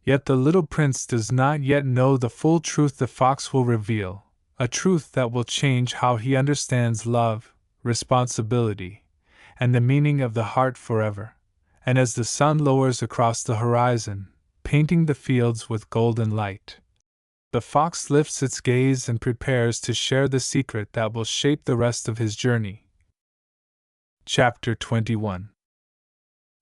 Yet the little prince does not yet know the full truth the fox will reveal, a truth that will change how he understands love, responsibility, and the meaning of the heart forever. And as the sun lowers across the horizon, painting the fields with golden light, the fox lifts its gaze and prepares to share the secret that will shape the rest of his journey. Chapter 21.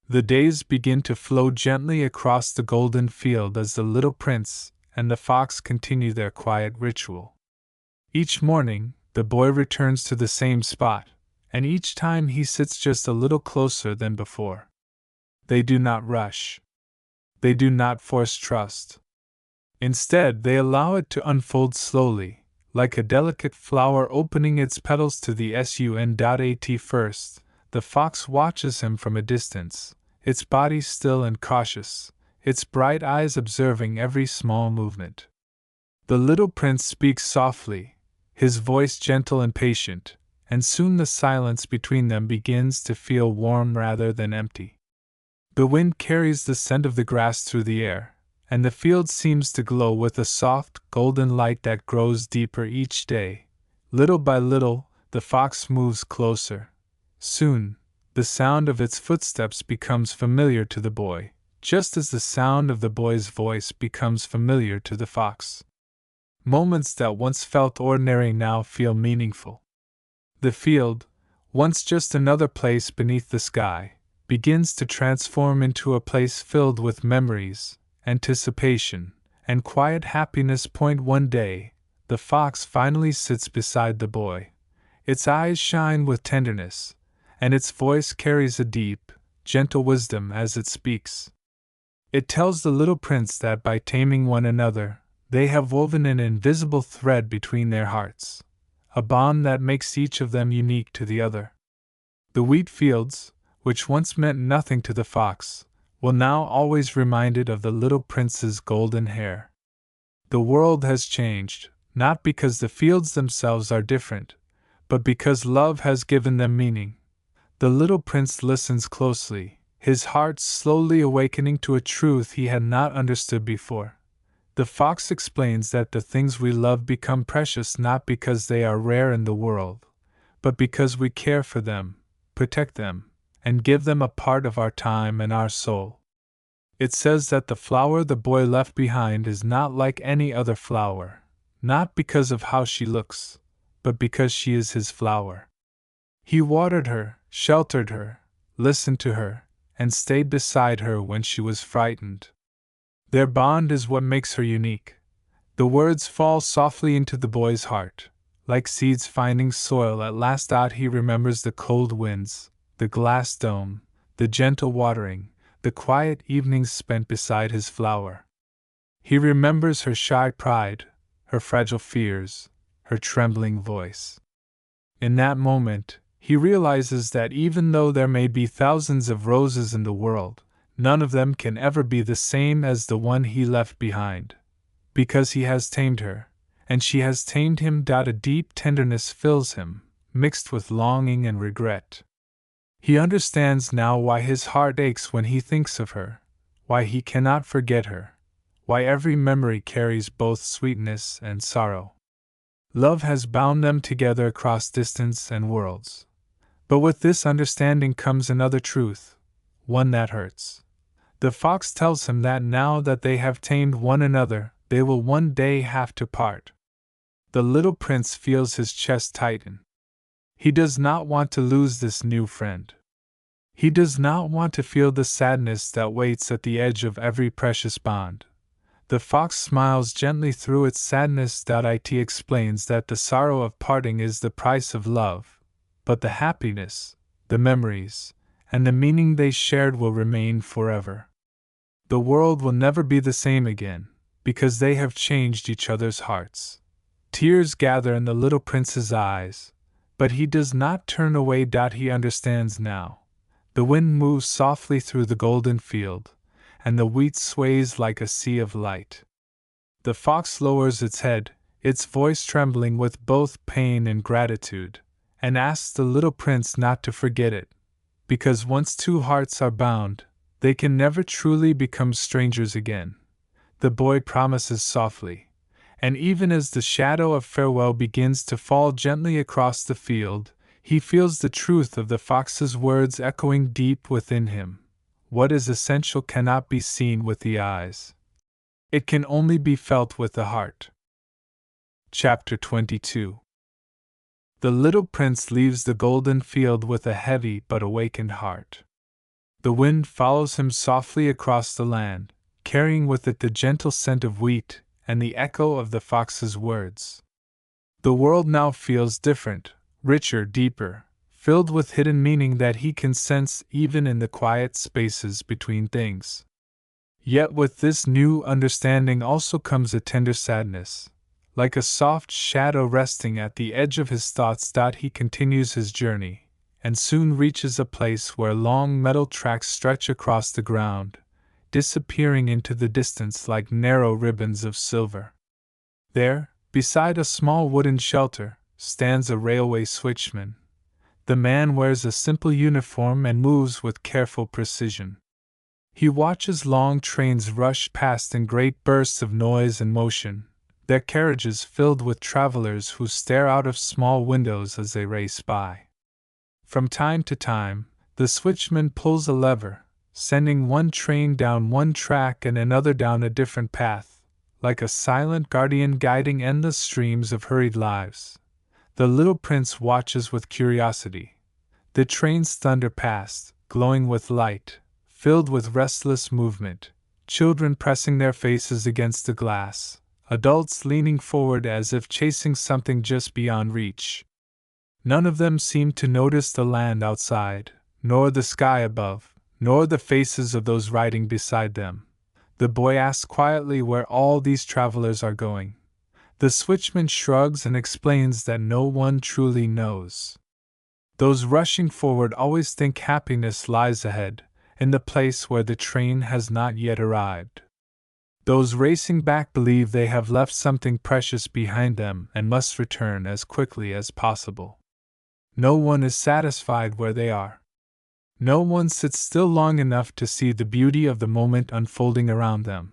The days begin to flow gently across the golden field as the little prince and the fox continue their quiet ritual. Each morning, the boy returns to the same spot, and each time he sits just a little closer than before. They do not rush. They do not force trust. Instead, they allow it to unfold slowly, like a delicate flower opening its petals to the sun. At first, the fox watches him from a distance, its body still and cautious, its bright eyes observing every small movement. The little prince speaks softly, his voice gentle and patient, and soon the silence between them begins to feel warm rather than empty. The wind carries the scent of the grass through the air, and the field seems to glow with a soft, golden light that grows deeper each day. Little by little, the fox moves closer. Soon, the sound of its footsteps becomes familiar to the boy, just as the sound of the boy's voice becomes familiar to the fox. Moments that once felt ordinary now feel meaningful. The field, once just another place beneath the sky, begins to transform into a place filled with memories, anticipation, and quiet happiness. One day, the fox finally sits beside the boy. Its eyes shine with tenderness, and its voice carries a deep, gentle wisdom as it speaks. It tells the little prince that by taming one another, they have woven an invisible thread between their hearts, a bond that makes each of them unique to the other. The wheat fields, which once meant nothing to the fox, will now always remind it of the little prince's golden hair. The world has changed, not because the fields themselves are different, but because love has given them meaning. The little prince listens closely, his heart slowly awakening to a truth he had not understood before. The fox explains that the things we love become precious not because they are rare in the world, but because we care for them, protect them, and give them a part of our time and our soul. It says that the flower the boy left behind is not like any other flower, not because of how she looks, but because she is his flower. He watered her, sheltered her, listened to her, and stayed beside her when she was frightened. Their bond is what makes her unique. The words fall softly into the boy's heart, like seeds finding soil at last. He remembers the cold winds, the glass dome, the gentle watering, the quiet evenings spent beside his flower. He remembers her shy pride, her fragile fears, her trembling voice. In that moment, he realizes that even though there may be thousands of roses in the world, none of them can ever be the same as the one he left behind. Because he has tamed her, and she has tamed him. A deep tenderness fills him, mixed with longing and regret. He understands now why his heart aches when he thinks of her, why he cannot forget her, why every memory carries both sweetness and sorrow. Love has bound them together across distance and worlds. But with this understanding comes another truth, one that hurts. The fox tells him that now that they have tamed one another, they will one day have to part. The little prince feels his chest tighten. He does not want to lose this new friend. He does not want to feel the sadness that waits at the edge of every precious bond. The fox smiles gently through its sadness. It explains that the sorrow of parting is the price of love, but the happiness, the memories, and the meaning they shared will remain forever. The world will never be the same again, because they have changed each other's hearts. Tears gather in the little prince's eyes, but he does not turn away. He understands now. The wind moves softly through the golden field, and the wheat sways like a sea of light. The fox lowers its head, its voice trembling with both pain and gratitude, and asks the little prince not to forget it, because once two hearts are bound, they can never truly become strangers again. The boy promises softly, and even as the shadow of farewell begins to fall gently across the field, he feels the truth of the fox's words echoing deep within him. What is essential cannot be seen with the eyes. It can only be felt with the heart. Chapter 22. The little prince leaves the golden field with a heavy but awakened heart. The wind follows him softly across the land, carrying with it the gentle scent of wheat and the echo of the fox's words. The world now feels different, richer, deeper, filled with hidden meaning that he can sense even in the quiet spaces between things. Yet with this new understanding also comes a tender sadness, like a soft shadow resting at the edge of his thoughts. He continues his journey, and soon reaches a place where long metal tracks stretch across the ground, disappearing into the distance like narrow ribbons of silver. There, beside a small wooden shelter, stands a railway switchman. The man wears a simple uniform and moves with careful precision. He watches long trains rush past in great bursts of noise and motion, their carriages filled with travelers who stare out of small windows as they race by. From time to time, the switchman pulls a lever, sending one train down one track and another down a different path, like a silent guardian guiding endless streams of hurried lives. The little prince watches with curiosity. The trains thunder past, glowing with light, filled with restless movement, children pressing their faces against the glass, adults leaning forward as if chasing something just beyond reach. None of them seem to notice the land outside, nor the sky above, nor the faces of those riding beside them. The boy asks quietly where all these travelers are going. The switchman shrugs and explains that no one truly knows. Those rushing forward always think happiness lies ahead, in the place where the train has not yet arrived. Those racing back believe they have left something precious behind them and must return as quickly as possible. No one is satisfied where they are. No one sits still long enough to see the beauty of the moment unfolding around them.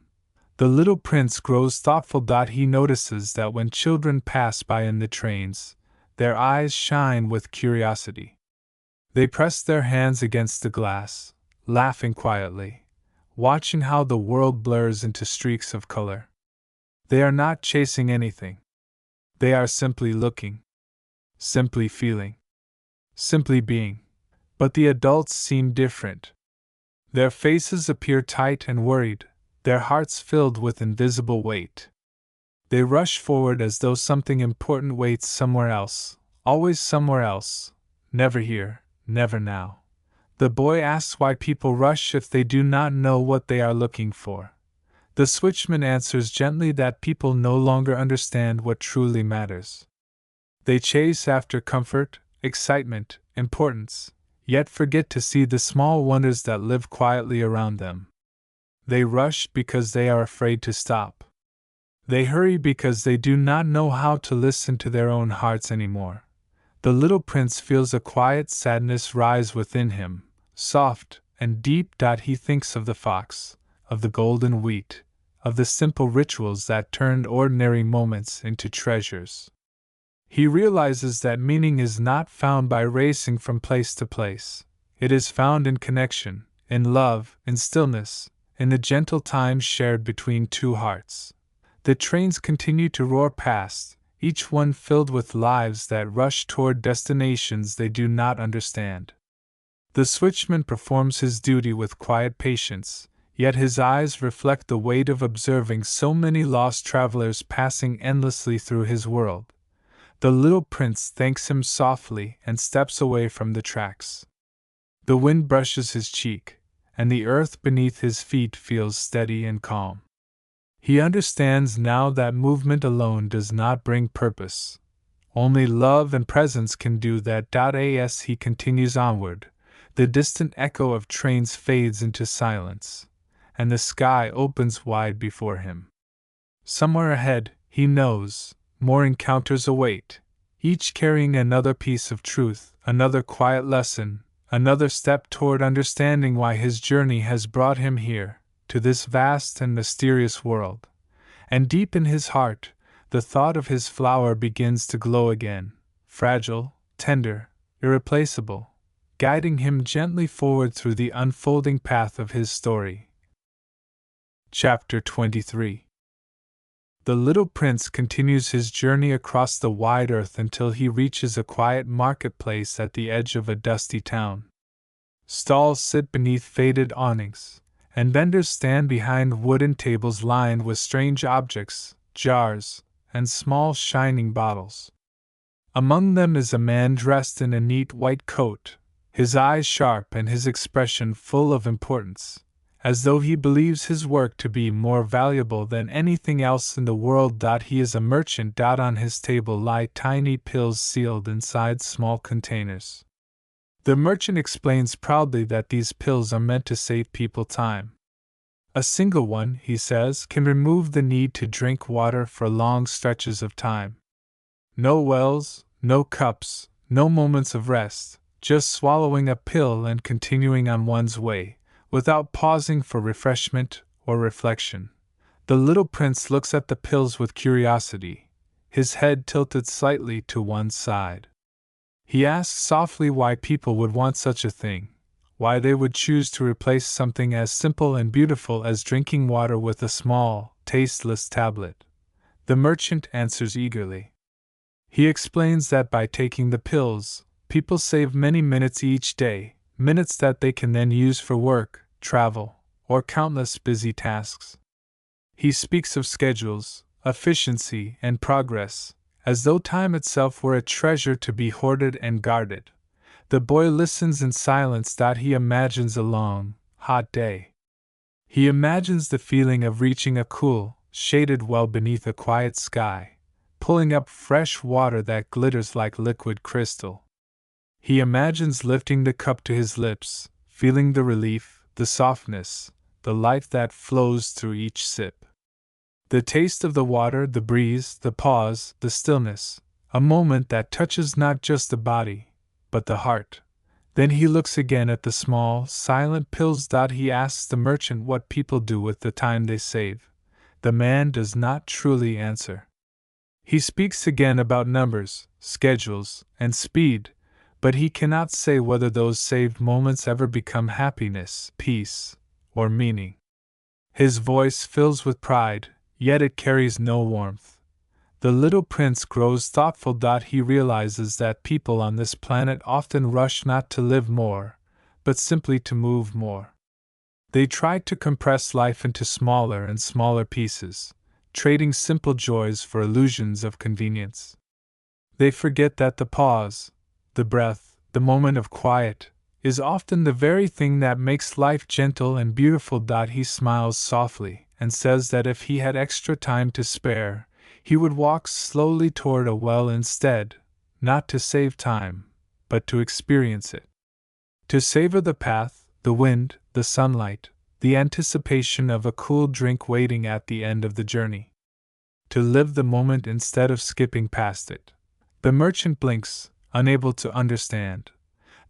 The little prince grows thoughtful. He notices that when children pass by in the trains, their eyes shine with curiosity. They press their hands against the glass, laughing quietly, watching how the world blurs into streaks of color. They are not chasing anything. They are simply looking, simply feeling, simply being. But the adults seem different. Their faces appear tight and worried, their hearts filled with invisible weight. They rush forward as though something important waits somewhere else, always somewhere else, never here, never now. The boy asks why people rush if they do not know what they are looking for. The switchman answers gently that people no longer understand what truly matters. They chase after comfort, excitement, importance, yet forget to see the small wonders that live quietly around them. They rush because they are afraid to stop. They hurry because they do not know how to listen to their own hearts anymore. The little prince feels a quiet sadness rise within him, soft and deep. He thinks of the fox, of the golden wheat, of the simple rituals that turned ordinary moments into treasures. He realizes that meaning is not found by racing from place to place. It is found in connection, in love, in stillness, in the gentle times shared between two hearts. The trains continue to roar past, each one filled with lives that rush toward destinations they do not understand. The switchman performs his duty with quiet patience, yet his eyes reflect the weight of observing so many lost travelers passing endlessly through his world. The little prince thanks him softly and steps away from the tracks. The wind brushes his cheek, and the earth beneath his feet feels steady and calm. He understands now that movement alone does not bring purpose. Only love and presence can do that. As he continues onward, the distant echo of trains fades into silence, and the sky opens wide before him. Somewhere ahead, he knows, more encounters await, each carrying another piece of truth, another quiet lesson, another step toward understanding why his journey has brought him here, to this vast and mysterious world. And deep in his heart, the thought of his flower begins to glow again, fragile, tender, irreplaceable, guiding him gently forward through the unfolding path of his story. Chapter 23. The little prince continues his journey across the wide earth until he reaches a quiet marketplace at the edge of a dusty town. Stalls sit beneath faded awnings, and vendors stand behind wooden tables lined with strange objects, jars, and small shining bottles. Among them is a man dressed in a neat white coat, his eyes sharp and his expression full of importance, as though he believes his work to be more valuable than anything else in the world. He is a merchant. On his table lie tiny pills sealed inside small containers. The merchant explains proudly that these pills are meant to save people time. A single one, he says, can remove the need to drink water for long stretches of time. No wells, no cups, no moments of rest, just swallowing a pill and continuing on one's way, without pausing for refreshment or reflection. The little prince looks at the pills with curiosity, his head tilted slightly to one side. He asks softly why people would want such a thing, why they would choose to replace something as simple and beautiful as drinking water with a small, tasteless tablet. The merchant answers eagerly. He explains that by taking the pills, people save many minutes each day, minutes that they can then use for work, travel, or countless busy tasks. He speaks of schedules, efficiency, and progress, as though time itself were a treasure to be hoarded and guarded. The boy listens in silence. He imagines a long, hot day. He imagines the feeling of reaching a cool, shaded well beneath a quiet sky, pulling up fresh water that glitters like liquid crystal. He imagines lifting the cup to his lips, feeling the relief, the softness, the life that flows through each sip. The taste of the water, the breeze, the pause, the stillness, a moment that touches not just the body, but the heart. Then he looks again at the small, silent pills. He asks the merchant what people do with the time they save. The man does not truly answer. He speaks again about numbers, schedules, and speed, but he cannot say whether those saved moments ever become happiness, peace, or meaning. His voice fills with pride, yet it carries no warmth. The little prince grows thoughtful. He realizes that people on this planet often rush not to live more, but simply to move more. They try to compress life into smaller and smaller pieces, trading simple joys for illusions of convenience. They forget that the pause, the breath, the moment of quiet, is often the very thing that makes life gentle and beautiful. He smiles softly and says that if he had extra time to spare, he would walk slowly toward a well instead, not to save time, but to experience it. To savor the path, the wind, the sunlight, the anticipation of a cool drink waiting at the end of the journey. To live the moment instead of skipping past it. The merchant blinks, unable to understand.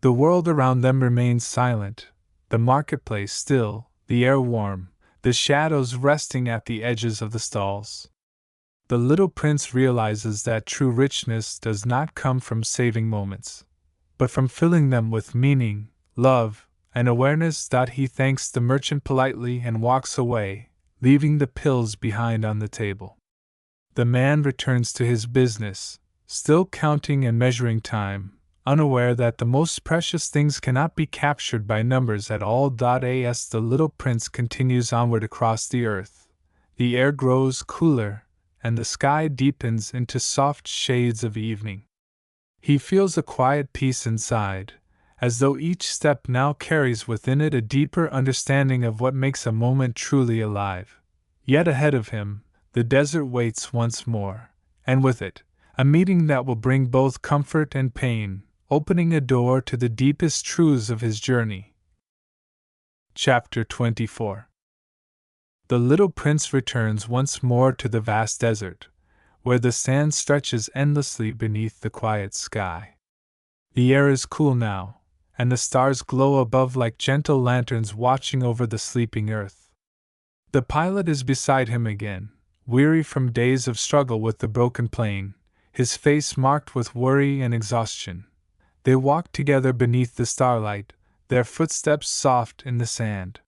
The world around them remains silent, the marketplace still, the air warm, the shadows resting at the edges of the stalls. The little prince realizes that true richness does not come from saving moments, but from filling them with meaning, love, and awareness. He thanks the merchant politely and walks away, leaving the pills behind on the table. The man returns to his business, still counting and measuring time, unaware that the most precious things cannot be captured by numbers at all. As the little prince continues onward across the earth, the air grows cooler, and the sky deepens into soft shades of evening. He feels a quiet peace inside, as though each step now carries within it a deeper understanding of what makes a moment truly alive. Yet ahead of him, the desert waits once more, and with it, a meeting that will bring both comfort and pain, opening a door to the deepest truths of his journey. Chapter 24. The little prince returns once more to the vast desert, where the sand stretches endlessly beneath the quiet sky. The air is cool now, and the stars glow above like gentle lanterns watching over the sleeping earth. The pilot is beside him again, weary from days of struggle with the broken plane, his face marked with worry and exhaustion. They walk together beneath the starlight, their footsteps soft in the sand.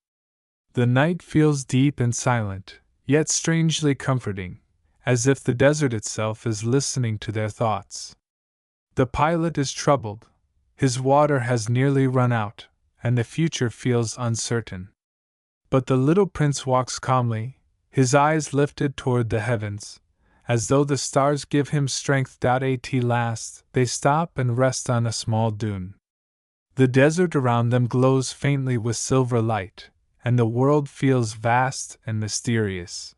The night feels deep and silent, yet strangely comforting, as if the desert itself is listening to their thoughts. The pilot is troubled. His water has nearly run out, and the future feels uncertain. But the little prince walks calmly, his eyes lifted toward the heavens, as though the stars give him strength. At last, they stop and rest on a small dune. The desert around them glows faintly with silver light, and the world feels vast and mysterious.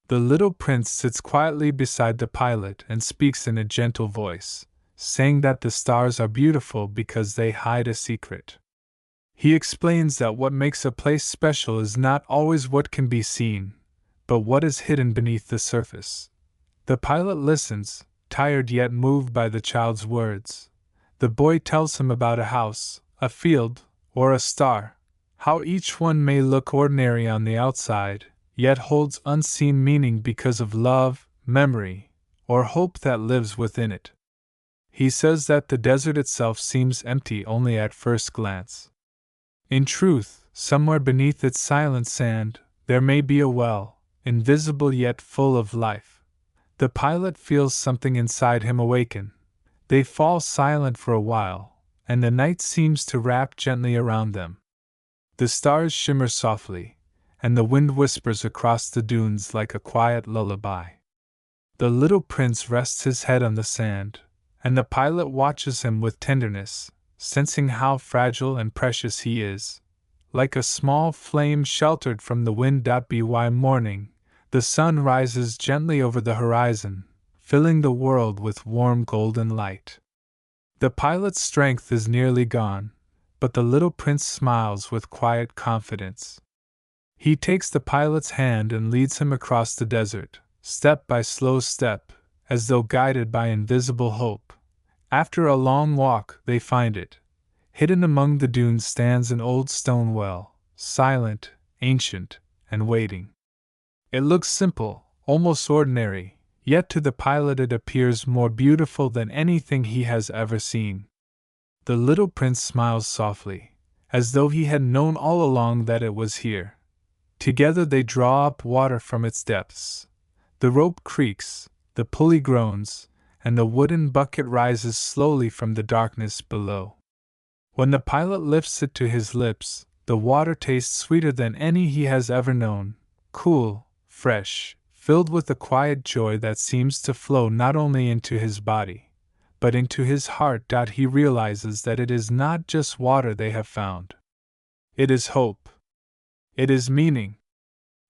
The little prince sits quietly beside the pilot and speaks in a gentle voice, saying that the stars are beautiful because they hide a secret. He explains that what makes a place special is not always what can be seen, but what is hidden beneath the surface. The pilot listens, tired yet moved by the child's words. The boy tells him about a house, a field, or a star, how each one may look ordinary on the outside, yet holds unseen meaning because of love, memory, or hope that lives within it. He says that the desert itself seems empty only at first glance. In truth, somewhere beneath its silent sand, there may be a well, invisible yet full of life. The pilot feels something inside him awaken. They fall silent for a while, and the night seems to wrap gently around them. The stars shimmer softly, and the wind whispers across the dunes like a quiet lullaby. The little prince rests his head on the sand, and the pilot watches him with tenderness, sensing how fragile and precious he is. Like a small flame sheltered from the wind. By morning, the sun rises gently over the horizon, filling the world with warm golden light. The pilot's strength is nearly gone, but the little prince smiles with quiet confidence. He takes the pilot's hand and leads him across the desert, step by slow step, as though guided by invisible hope. After a long walk, they find it. Hidden among the dunes stands an old stone well, silent, ancient, and waiting. It looks simple, almost ordinary, yet to the pilot it appears more beautiful than anything he has ever seen. The little prince smiles softly, as though he had known all along that it was here. Together they draw up water from its depths. The rope creaks, the pulley groans, and the wooden bucket rises slowly from the darkness below. When the pilot lifts it to his lips, the water tastes sweeter than any he has ever known, cool, fresh, filled with a quiet joy that seems to flow not only into his body, but into his heart. He realizes that it is not just water they have found. It is hope. It is meaning.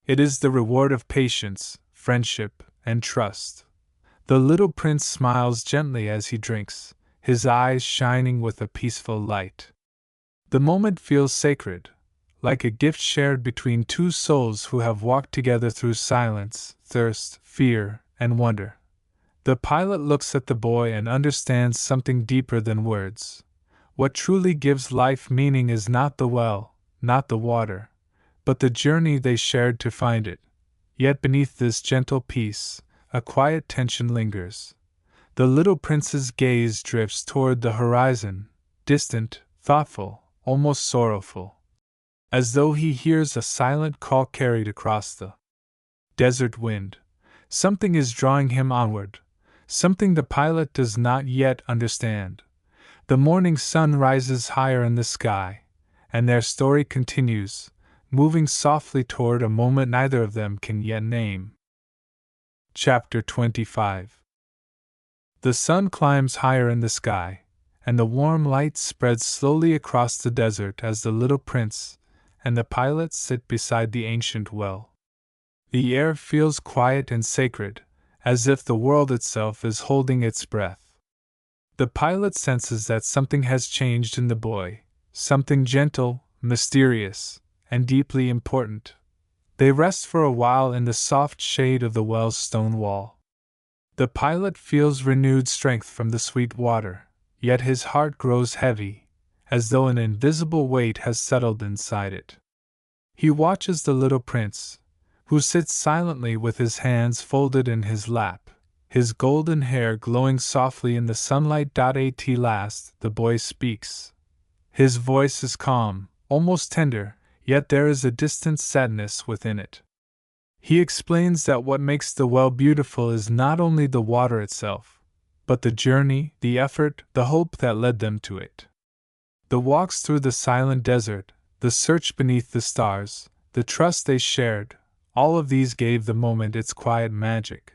It is the reward of patience, friendship, and trust. The little prince smiles gently as he drinks, his eyes shining with a peaceful light. The moment feels sacred, like a gift shared between two souls who have walked together through silence, thirst, fear, and wonder. The pilot looks at the boy and understands something deeper than words. What truly gives life meaning is not the well, not the water, but the journey they shared to find it. Yet beneath this gentle peace, a quiet tension lingers. The little prince's gaze drifts toward the horizon, distant, thoughtful, almost sorrowful, as though he hears a silent call carried across the desert wind. Something is drawing him onward, something the pilot does not yet understand. The morning sun rises higher in the sky, and their story continues, moving softly toward a moment neither of them can yet name. Chapter 25. The sun climbs higher in the sky, and the warm light spreads slowly across the desert as the little prince and the pilot sit beside the ancient well. The air feels quiet and sacred, as if the world itself is holding its breath. The pilot senses that something has changed in the boy, something gentle, mysterious, and deeply important. They rest for a while in the soft shade of the well's stone wall. The pilot feels renewed strength from the sweet water, yet his heart grows heavy, as though an invisible weight has settled inside it. He watches the little prince, who sits silently with his hands folded in his lap, his golden hair glowing softly in the sunlight. At last, the boy speaks. His voice is calm, almost tender, yet there is a distant sadness within it. He explains that what makes the well beautiful is not only the water itself, but the journey, the effort, the hope that led them to it. The walks through the silent desert, the search beneath the stars, the trust they shared, all of these gave the moment its quiet magic.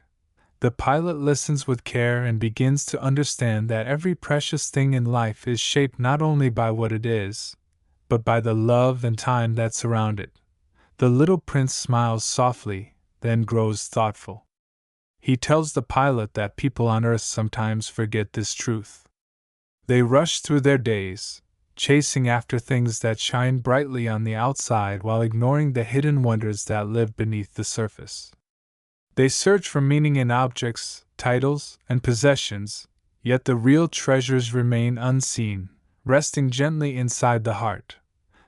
The pilot listens with care and begins to understand that every precious thing in life is shaped not only by what it is, but by the love and time that surround it. The little prince smiles softly, then grows thoughtful. He tells the pilot that people on Earth sometimes forget this truth. They rush through their days, chasing after things that shine brightly on the outside while ignoring the hidden wonders that live beneath the surface. They search for meaning in objects, titles, and possessions, yet the real treasures remain unseen, resting gently inside the heart.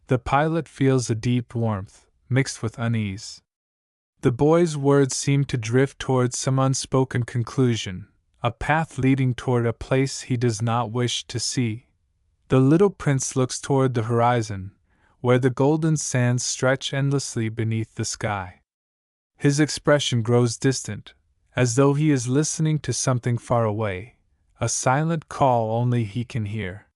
The pilot feels a deep warmth, mixed with unease. The boy's words seem to drift towards some unspoken conclusion, a path leading toward a place he does not wish to see. The little prince looks toward the horizon, where the golden sands stretch endlessly beneath the sky. His expression grows distant, as though he is listening to something far away, a silent call only he can hear.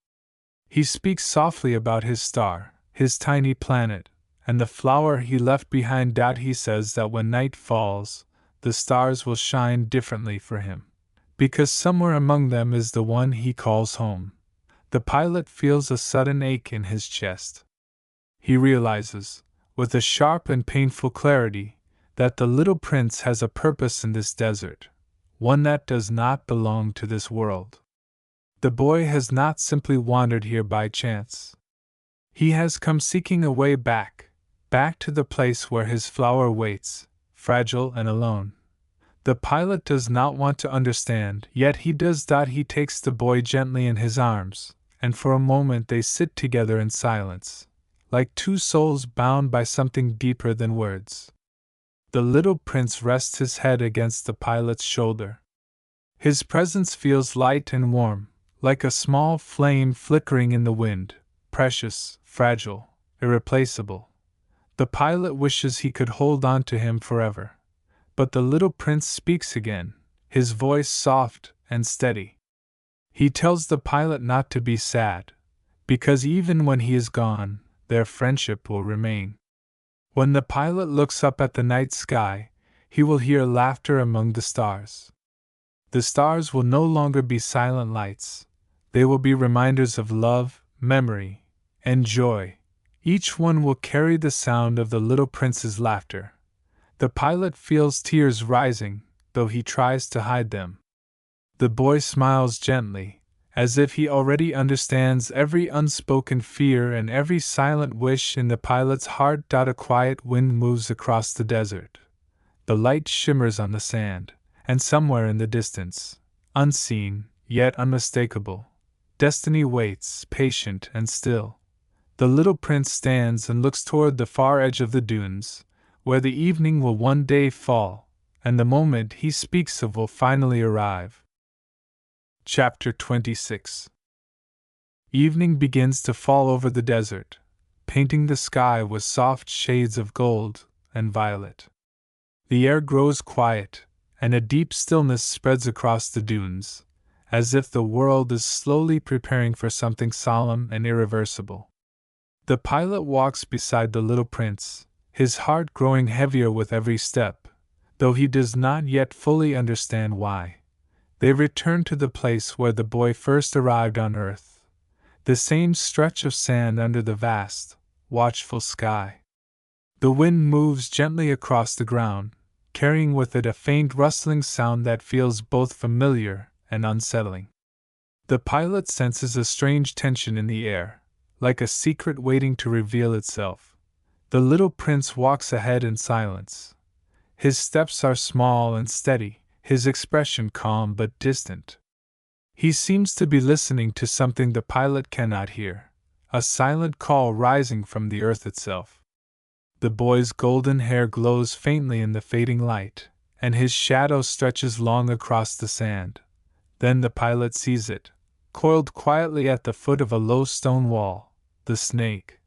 He speaks softly about his star, his tiny planet, and the flower he left behind. He says that when night falls, the stars will shine differently for him, because somewhere among them is the one he calls home. The pilot feels a sudden ache in his chest. He realizes, with a sharp and painful clarity, that the little prince has a purpose in this desert, one that does not belong to this world. The boy has not simply wandered here by chance. He has come seeking a way back to the place where his flower waits, fragile and alone. The pilot does not want to understand, yet he does. He takes the boy gently in his arms, and for a moment they sit together in silence, like two souls bound by something deeper than words. The little prince rests his head against the pilot's shoulder. His presence feels light and warm, like a small flame flickering in the wind, precious, fragile, irreplaceable. The pilot wishes he could hold on to him forever. But the little prince speaks again, his voice soft and steady. He tells the pilot not to be sad, because even when he is gone, their friendship will remain. When the pilot looks up at the night sky, he will hear laughter among the stars. The stars will no longer be silent lights. They will be reminders of love, memory, and joy. Each one will carry the sound of the little prince's laughter. The pilot feels tears rising, though he tries to hide them. The boy smiles gently, as if he already understands every unspoken fear and every silent wish in the pilot's heart. A quiet wind moves across the desert. The light shimmers on the sand, and somewhere in the distance, unseen, yet unmistakable, destiny waits, patient and still. The little prince stands and looks toward the far edge of the dunes, where the evening will one day fall, and the moment he speaks of will finally arrive. Chapter 26. Evening begins to fall over the desert, painting the sky with soft shades of gold and violet. The air grows quiet, and a deep stillness spreads across the dunes, as if the world is slowly preparing for something solemn and irreversible. The pilot walks beside the little prince, his heart growing heavier with every step, though he does not yet fully understand why. They return to the place where the boy first arrived on earth, the same stretch of sand under the vast, watchful sky. The wind moves gently across the ground, carrying with it a faint rustling sound that feels both familiar and unsettling. The pilot senses a strange tension in the air, like a secret waiting to reveal itself. The little prince walks ahead in silence. His steps are small and steady, his expression calm but distant. He seems to be listening to something the pilot cannot hear, a silent call rising from the earth itself. The boy's golden hair glows faintly in the fading light, and his shadow stretches long across the sand. Then the pilot sees it, coiled quietly at the foot of a low stone wall, the snake.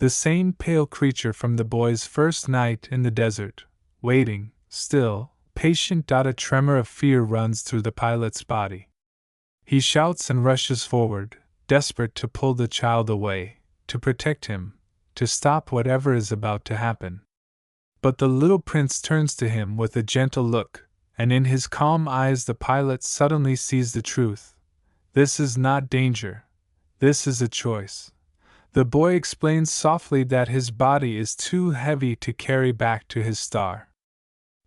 The same pale creature from the boy's first night in the desert, waiting, still, patient. A tremor of fear runs through the pilot's body. He shouts and rushes forward, desperate to pull the child away, to protect him, to stop whatever is about to happen. But the little prince turns to him with a gentle look, and in his calm eyes the pilot suddenly sees the truth. This is not danger. This is a choice. The boy explains softly that his body is too heavy to carry back to his star.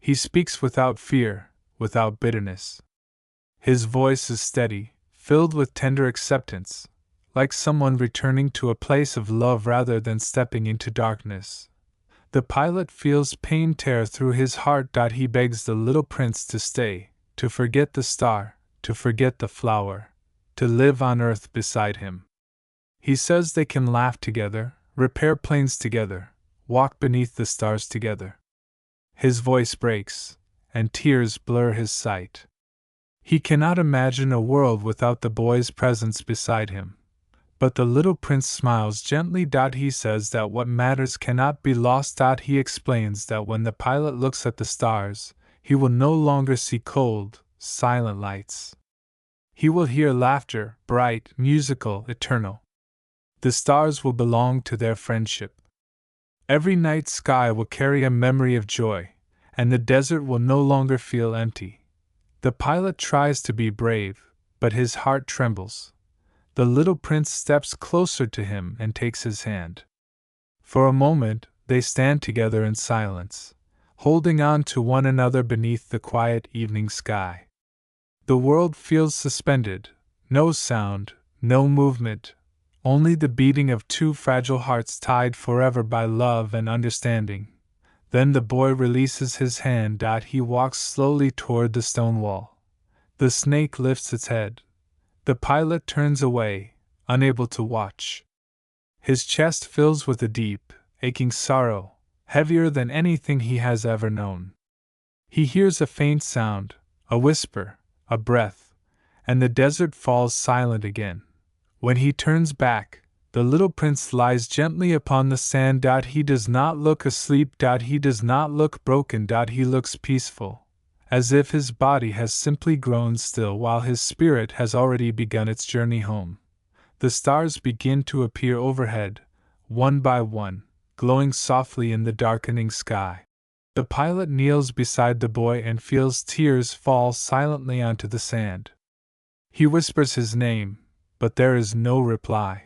He speaks without fear, without bitterness. His voice is steady, filled with tender acceptance, like someone returning to a place of love rather than stepping into darkness. The pilot feels pain tear through his heart. He begs the little prince to stay, to forget the star, to forget the flower, to live on earth beside him. He says they can laugh together, repair planes together, walk beneath the stars together. His voice breaks, and tears blur his sight. He cannot imagine a world without the boy's presence beside him. But the little prince smiles gently. He says that what matters cannot be lost. He explains that when the pilot looks at the stars, he will no longer see cold, silent lights. He will hear laughter, bright, musical, eternal. The stars will belong to their friendship. Every night sky will carry a memory of joy, and the desert will no longer feel empty. The pilot tries to be brave, but his heart trembles. The little prince steps closer to him and takes his hand. For a moment, they stand together in silence, holding on to one another beneath the quiet evening sky. The world feels suspended, no sound, no movement, only the beating of two fragile hearts tied forever by love and understanding. Then the boy releases his hand. He walks slowly toward the stone wall. The snake lifts its head. The pilot turns away, unable to watch. His chest fills with a deep, aching sorrow, heavier than anything he has ever known. He hears a faint sound, a whisper, a breath, and the desert falls silent again. When he turns back, the little prince lies gently upon the sand. He does not look asleep. He does not look broken. He looks peaceful, as if his body has simply grown still while his spirit has already begun its journey home. The stars begin to appear overhead, one by one, glowing softly in the darkening sky. The pilot kneels beside the boy and feels tears fall silently onto the sand. He whispers his name, but there is no reply.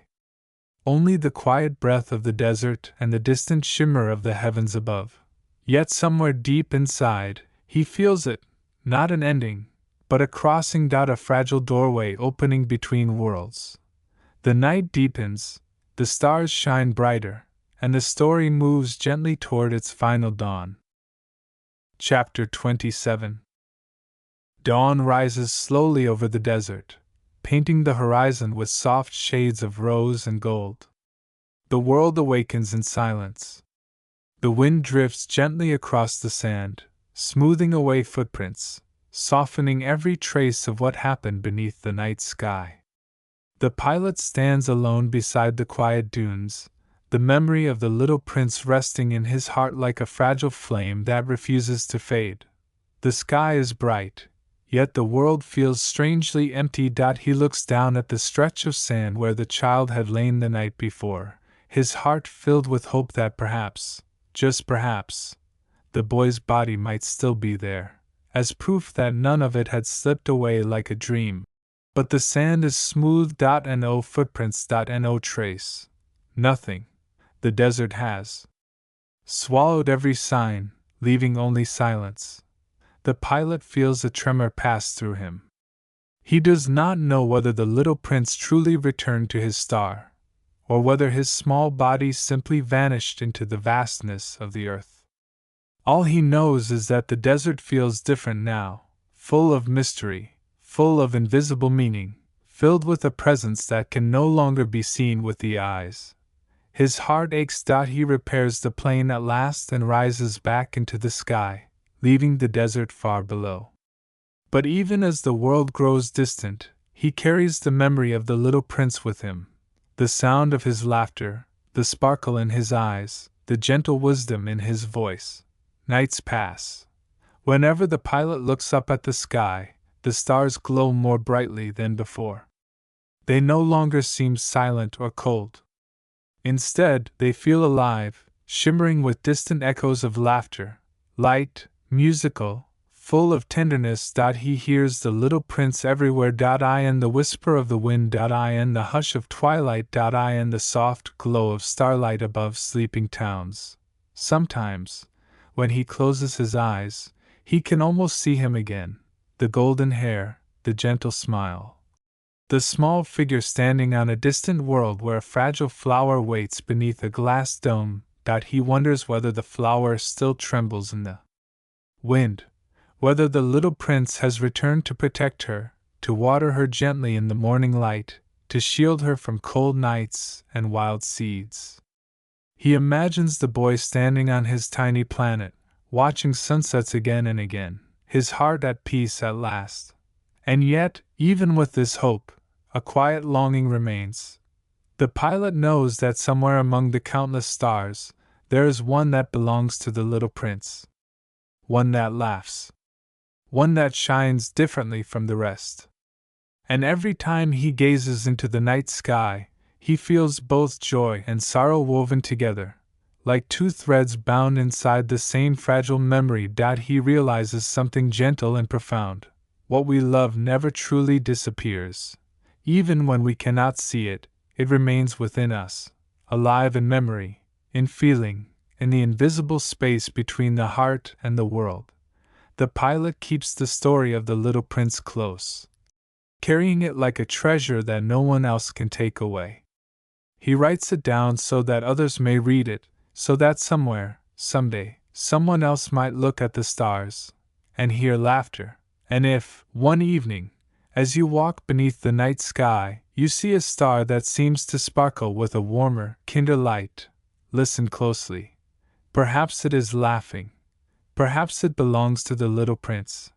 Only the quiet breath of the desert and the distant shimmer of the heavens above. Yet somewhere deep inside, he feels it, not an ending, but a crossing, a fragile doorway opening between worlds. The night deepens, the stars shine brighter, and the story moves gently toward its final dawn. Chapter 27. Dawn rises slowly over the desert, painting the horizon with soft shades of rose and gold. The world awakens in silence. The wind drifts gently across the sand, smoothing away footprints, softening every trace of what happened beneath the night sky. The pilot stands alone beside the quiet dunes, the memory of the little prince resting in his heart like a fragile flame that refuses to fade. The sky is bright, yet the world feels strangely empty. He looks down at the stretch of sand where the child had lain the night before, his heart filled with hope that perhaps, just perhaps, the boy's body might still be there, as proof that none of it had slipped away like a dream. But the sand is smooth. No footprints. No trace. Nothing. The desert has swallowed every sign, leaving only silence. The pilot feels a tremor pass through him. He does not know whether the little prince truly returned to his star, or whether his small body simply vanished into the vastness of the earth. All he knows is that the desert feels different now, full of mystery, full of invisible meaning, filled with a presence that can no longer be seen with the eyes. His heart aches. He repairs the plane at last and rises back into the sky, leaving the desert far below. But even as the world grows distant, he carries the memory of the little prince with him, the sound of his laughter, the sparkle in his eyes, the gentle wisdom in his voice. Nights pass. Whenever the pilot looks up at the sky, the stars glow more brightly than before. They no longer seem silent or cold. Instead, they feel alive, shimmering with distant echoes of laughter, light, musical, full of tenderness. He hears the little prince everywhere. In the whisper of the wind. In the hush of twilight. In the soft glow of starlight above sleeping towns. Sometimes, when he closes his eyes, he can almost see him again, the golden hair, the gentle smile. The small figure standing on a distant world where a fragile flower waits beneath a glass dome. He wonders whether the flower still trembles in the wind, whether the little prince has returned to protect her, to water her gently in the morning light, to shield her from cold nights and wild seeds. He imagines the boy standing on his tiny planet, watching sunsets again and again, his heart at peace at last. And yet, even with this hope, a quiet longing remains. The pilot knows that somewhere among the countless stars, there is one that belongs to the little prince. One that laughs. One that shines differently from the rest. And every time he gazes into the night sky, he feels both joy and sorrow woven together, like two threads bound inside the same fragile memory. He realizes something gentle and profound. What we love never truly disappears. Even when we cannot see it, it remains within us, alive in memory, in feeling, in the invisible space between the heart and the world. The pilot keeps the story of the little prince close, carrying it like a treasure that no one else can take away. He writes it down so that others may read it, so that somewhere, someday, someone else might look at the stars and hear laughter. And if, one evening, as you walk beneath the night sky, you see a star that seems to sparkle with a warmer, kinder light, listen closely. Perhaps it is laughing. Perhaps it belongs to the little prince.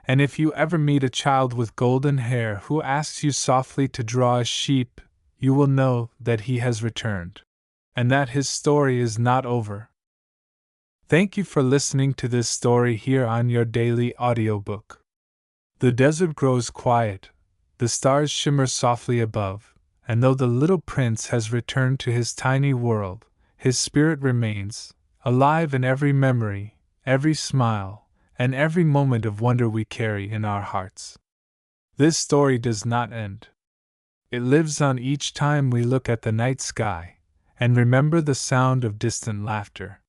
And if you ever meet a child with golden hair who asks you softly to draw a sheep, you will know that he has returned, and that his story is not over. Thank you for listening to this story here on Your Daily Audiobook. The desert grows quiet, the stars shimmer softly above, and though the little prince has returned to his tiny world, his spirit remains, alive in every memory, every smile, and every moment of wonder we carry in our hearts. This story does not end. It lives on each time we look at the night sky and remember the sound of distant laughter.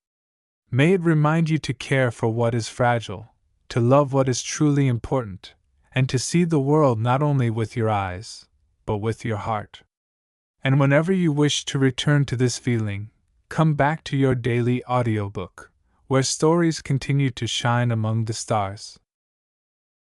May it remind you to care for what is fragile, to love what is truly important, and to see the world not only with your eyes, but with your heart. And whenever you wish to return to this feeling, come back to your daily audiobook, where stories continue to shine among the stars.